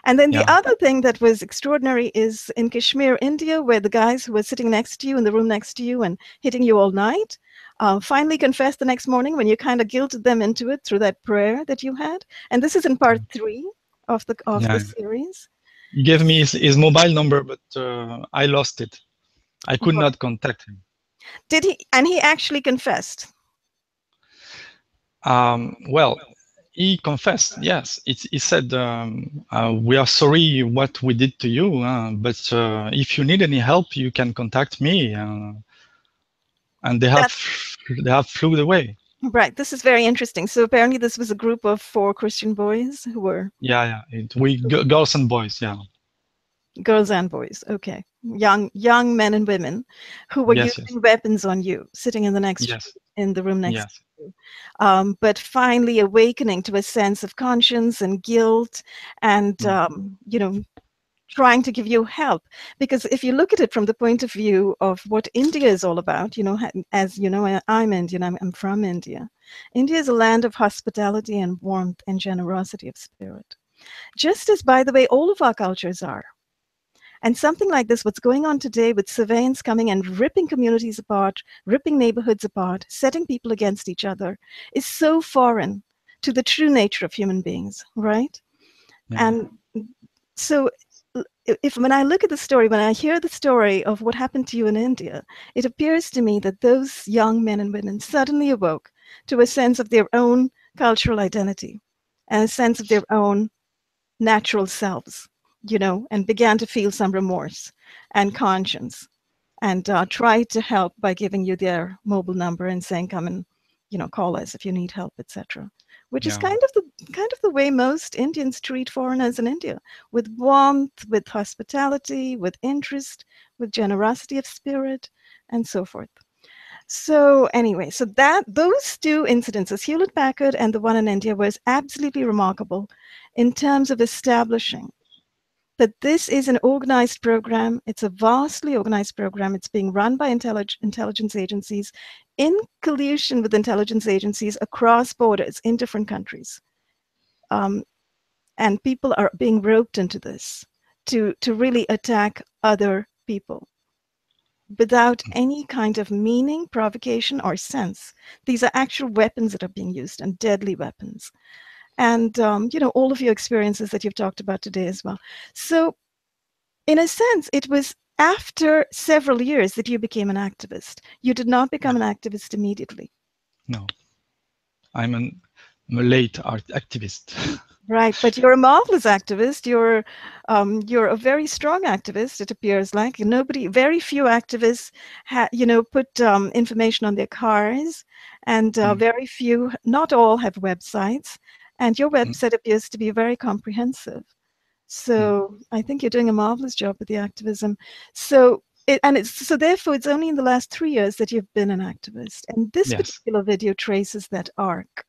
And then the yeah, other thing that was extraordinary is in Kashmir, India, where the guys who were sitting next to you in the room next to you and hitting you all night finally confessed the next morning when you kind of guilted them into it through that prayer that you had. And this is in part 3 of the yeah. series. He gave me his mobile number, but I lost it. I could Right. not contact him. Did he? And he actually confessed. Well, he confessed, yes. He said, we are sorry what we did to you, but if you need any help, you can contact me. And That's they have flew away. right. This is very interesting. So apparently, this was a group of 4 Christian boys who were Yeah, yeah. Girls and boys, yeah. girls and boys. Okay, young men and women who were Yes, yes, using weapons on you, sitting in the yes, room next yes. to you, but finally awakening to a sense of conscience and guilt, and Mm, trying to give you help. Because if you look at it from the point of view of what India is all about, as you know, I'm Indian. I'm from India. India is a land of hospitality and warmth and generosity of spirit. Just as, by the way, all of our cultures are. And something like this, what's going on today with surveillance coming and ripping communities apart, ripping neighborhoods apart, setting people against each other, is so foreign to the true nature of human beings, right? yeah, And so, if when I look at the story, when I hear the story of what happened to you in India, it appears to me that those young men and women suddenly awoke to a sense of their own cultural identity and a sense of their own natural selves, and began to feel some remorse and conscience, and tried to help by giving you their mobile number and saying, come and, call us if you need help, etc. Which is yeah, kind of the way most Indians treat foreigners in India, with warmth, with hospitality, with interest, with generosity of spirit, and so forth. So anyway, so those 2 incidences, Hewlett Packard and the one in India, was absolutely remarkable in terms of establishing that this is an organized program. It's a vastly organized program. It's being run by intelligence agencies in collusion with intelligence agencies across borders in different countries. And people are being roped into this to really attack other people without any kind of meaning, provocation, or sense. These are actual weapons that are being used, and deadly weapons. And, all of your experiences that you've talked about today as well. So in a sense, it was after several years that you became an activist. You did not become an activist immediately. no. I'm a late art activist. Right, but you're a marvelous activist. You're a very strong activist. It appears like very few activists, put information on their cars, and Mm, very few, not all, have websites. And your mm, website appears to be very comprehensive. mm. So I think you're doing a marvelous job with the activism. So therefore it's only in the last 3 years that you've been an activist. And this Yes, particular video traces that arc.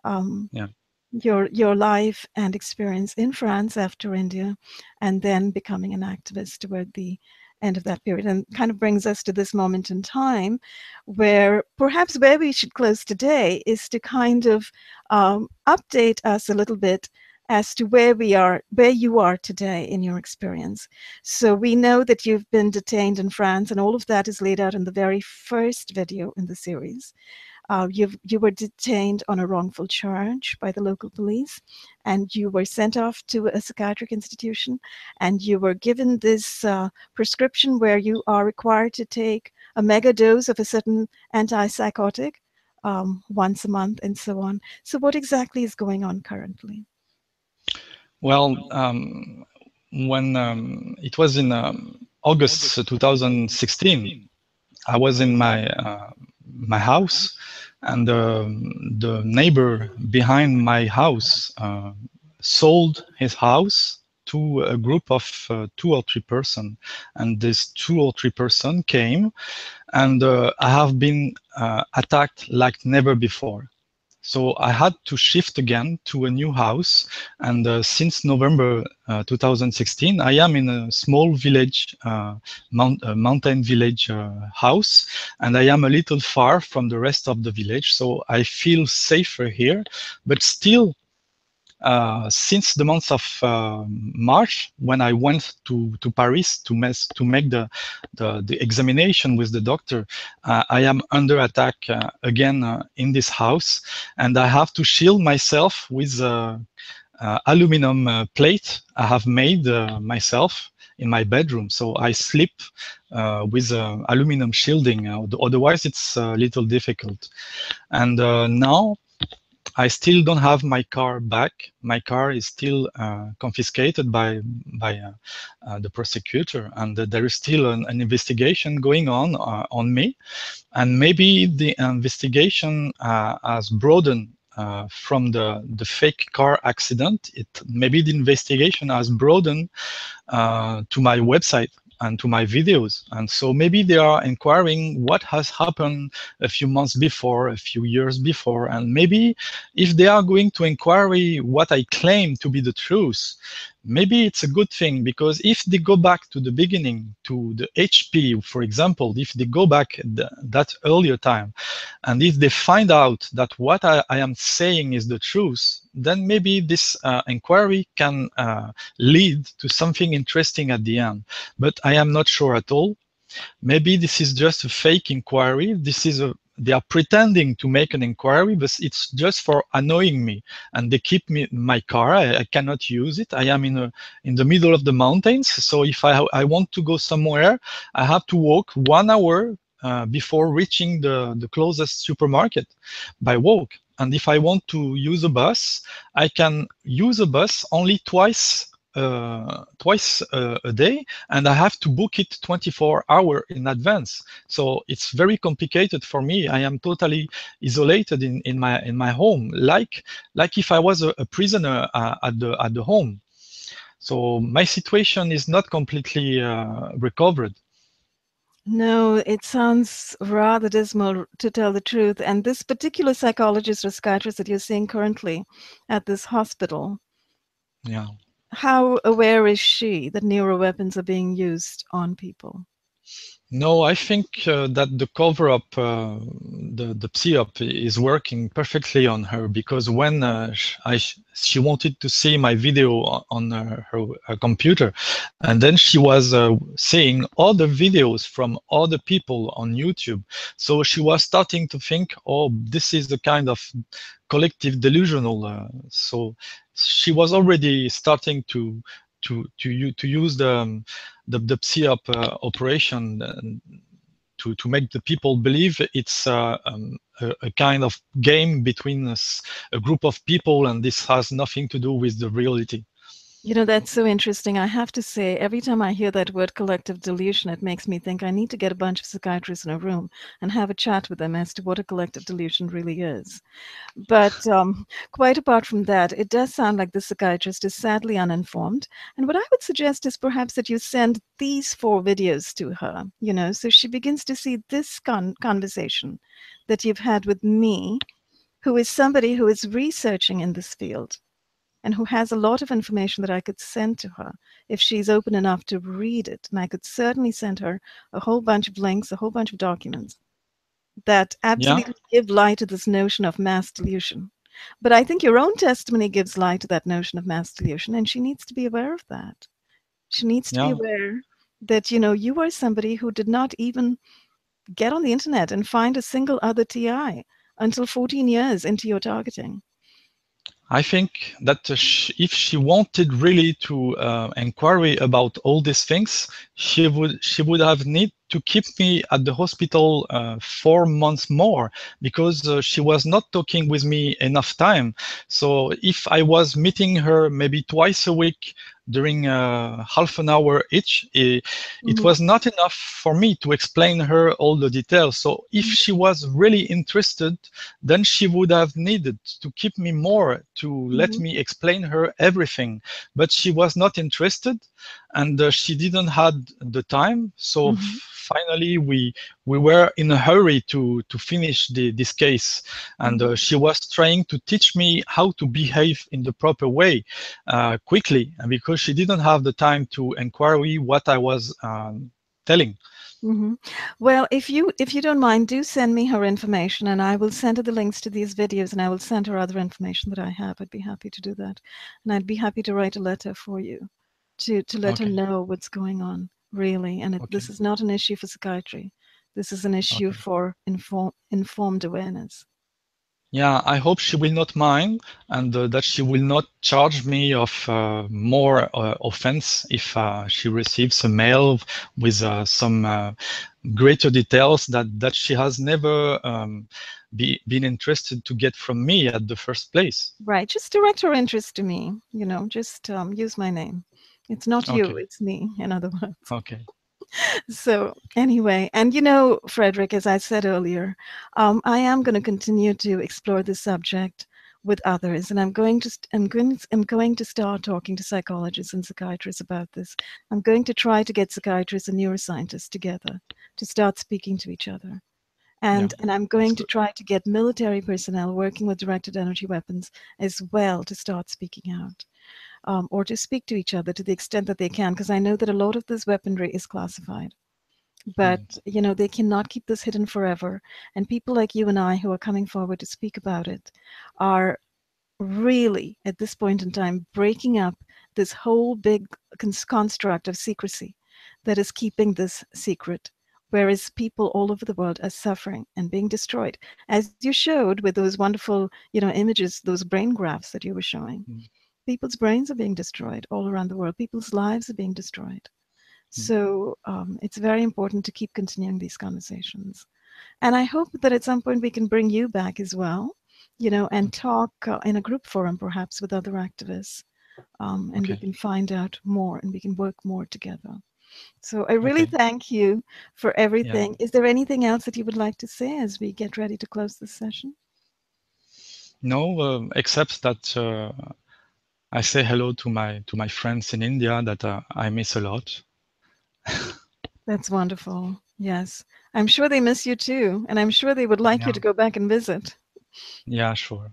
Um, yeah, your life and experience in France after India, and then becoming an activist toward the end of that period, and kind of brings us to this moment in time where perhaps where we should close today is to kind of update us a little bit as to where you are today in your experience. So we know that you've been detained in France, and all of that is laid out in the very first video in the series. You were detained on a wrongful charge by the local police, and you were sent off to a psychiatric institution, and you were given this prescription where you are required to take a mega dose of a certain antipsychotic once a month, and so on. So what exactly is going on currently? well, when it was in August 2016, I was in my house, and the neighbor behind my house sold his house to a group of 2 or 3 person, and this 2 or 3 person came, and I have been attacked like never before. So I had to shift again to a new house, and since November 2016, I am in a small village, mountain village house, and I am a little far from the rest of the village, so I feel safer here. But still, since the month of March, when I went to Paris to make the examination with the doctor, I am under attack again in this house, and I have to shield myself with aluminum plate I have made myself in my bedroom. So I sleep with aluminum shielding. Otherwise, it's a little difficult. And now I still don't have my car back. My car is still confiscated by the prosecutor, and there is still an investigation going on me. And maybe the investigation has broadened from the fake car accident. Maybe the investigation has broadened to my website and to my videos. And so maybe they are inquiring what has happened a few months before, a few years before. And maybe if they are going to inquiry what I claim to be the truth, maybe it's a good thing, because if they go back to the beginning, to the HP, for example, if they go back that earlier time, and if they find out that what I am saying is the truth, then maybe this inquiry can lead to something interesting at the end. But I am not sure at all. Maybe this is just a fake inquiry. They are pretending to make an inquiry, but it's just for annoying me. And they keep my car. I cannot use it. I am in the middle of the mountains. So if I want to go somewhere, I have to walk 1 hour before reaching the closest supermarket by walk. And if I want to use a bus, I can use a bus only twice a day, and I have to book it 24 hours in advance. So it's very complicated for me. I am totally isolated in my home, like if I was a prisoner at the home. So my situation is not completely recovered. No, it sounds rather dismal, to tell the truth. And this particular psychologist or psychiatrist that you're seeing currently at this hospital, yeah, how aware is she that neuroweapons are being used on people? No, I think that the cover-up, the psyop is working perfectly on her, because when she wanted to see my video on her computer, and then she was seeing other videos from other people on YouTube. So she was starting to think, oh, this is the kind of collective delusional. So she was already starting to use the psyop operation to make the people believe it's a kind of game between a group of people, and this has nothing to do with the reality. You know, that's so interesting. I have to say, every time I hear that word collective delusion, it makes me think I need to get a bunch of psychiatrists in a room and have a chat with them as to what a collective delusion really is. But quite apart from that, it does sound like the psychiatrist is sadly uninformed. And what I would suggest is perhaps that you send these 4 videos to her, you know, so she begins to see this conversation that you've had with me, who is somebody who is researching in this field and who has a lot of information that I could send to her if she's open enough to read it. And I could certainly send her a whole bunch of links, a whole bunch of documents that absolutely give light to this notion of mass delusion. But I think your own testimony gives light to that notion of mass delusion, and she needs to be aware of that. She needs to be aware that, you know, you are somebody who did not even get on the internet and find a single other TI until 14 years into your targeting. I think that if she wanted really to inquiry about all these things, she would have need to keep me at the hospital 4 months more, because she was not talking with me enough time. So if I was meeting her maybe twice a week during half an hour each, it Mhm. was not enough for me to explain her all the details. So if Mhm. she was really interested, then she would have needed to keep me more to let Mhm. me explain her everything. But she was not interested, and she didn't had the time. So Mhm. finally, we were in a hurry to finish this case, and Mhm. she was trying to teach me how to behave in the proper way quickly, and because she didn't have the time to inquiry what I was telling. Mhm. Well, if you don't mind, do send me her information, and I will send her the links to these videos, and I will send her other information that I have. I'd be happy to do that, and I'd be happy to write a letter for you to let her Okay, know what's going on, really. And okay, this is not an issue for psychiatry. This is an issue okay. for informed awareness. Yeah, I hope she will not mind, and that she will not charge me of more offense if she receives a mail with some greater details that she has never been interested to get from me at the first place. Right. Just direct her interest to me. Just use my name. It's not you, Okay, it's me, in other words. okay, So anyway, and Frederic, as I said earlier, I am going to continue to explore this subject with others, and I'm going to start talking to psychologists and psychiatrists about this. I'm going to try to get psychiatrists and neuroscientists together to start speaking to each other. yeah, And I'm that's going to good. try to get military personnel working with directed energy weapons as well to start speaking out, or to speak to each other to the extent that they can, because I know that a lot of this weaponry is classified. But, Mm, they cannot keep this hidden forever. And people like you and I who are coming forward to speak about it are really, at this point in time, breaking up this whole big construct of secrecy that is keeping this secret. Whereas people all over the world are suffering and being destroyed, as you showed with those wonderful, images, those brain graphs that you were showing. mm, People's brains are being destroyed all around the world. People's lives are being destroyed. mm. So it's very important to keep continuing these conversations. And I hope that at some point we can bring you back as well, and Okay, talk in a group forum perhaps with other activists. And we okay, can find out more and we can work more together. So I really okay. thank you for Yeah. everything. Is there anything else that you would like to say as we get ready to close this session? No, except that I say hello to my friends in India that I miss a lot. That's wonderful. Yes. I'm sure they miss you too. And I'm sure they would like you Yeah, to go back and visit. yeah, sure.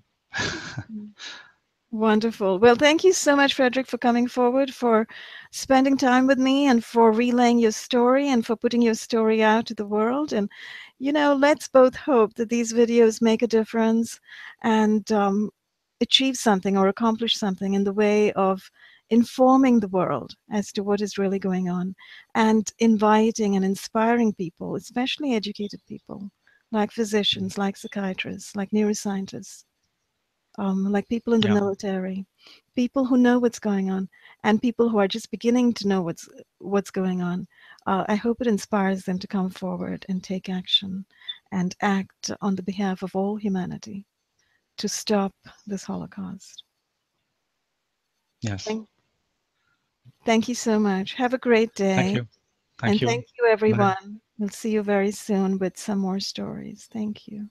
Wonderful. Well, thank you so much, Frederic, for coming forward, for spending time with me, and for relaying your story and for putting your story out to the world. And, let's both hope that these videos make a difference and achieve something or accomplish something in the way of informing the world as to what is really going on and inviting and inspiring people, especially educated people like physicians, like psychiatrists, like neuroscientists, like people in the Yeah, military, people who know what's going on, and people who are just beginning to know what's going on. I hope it inspires them to come forward and take action and act on the behalf of all humanity to stop this Holocaust. yes. Thank, thank you so much. Have a great Thank day. you. And Thank you. thank you, Bye. everyone. We'll see you very soon with some more stories. Thank you.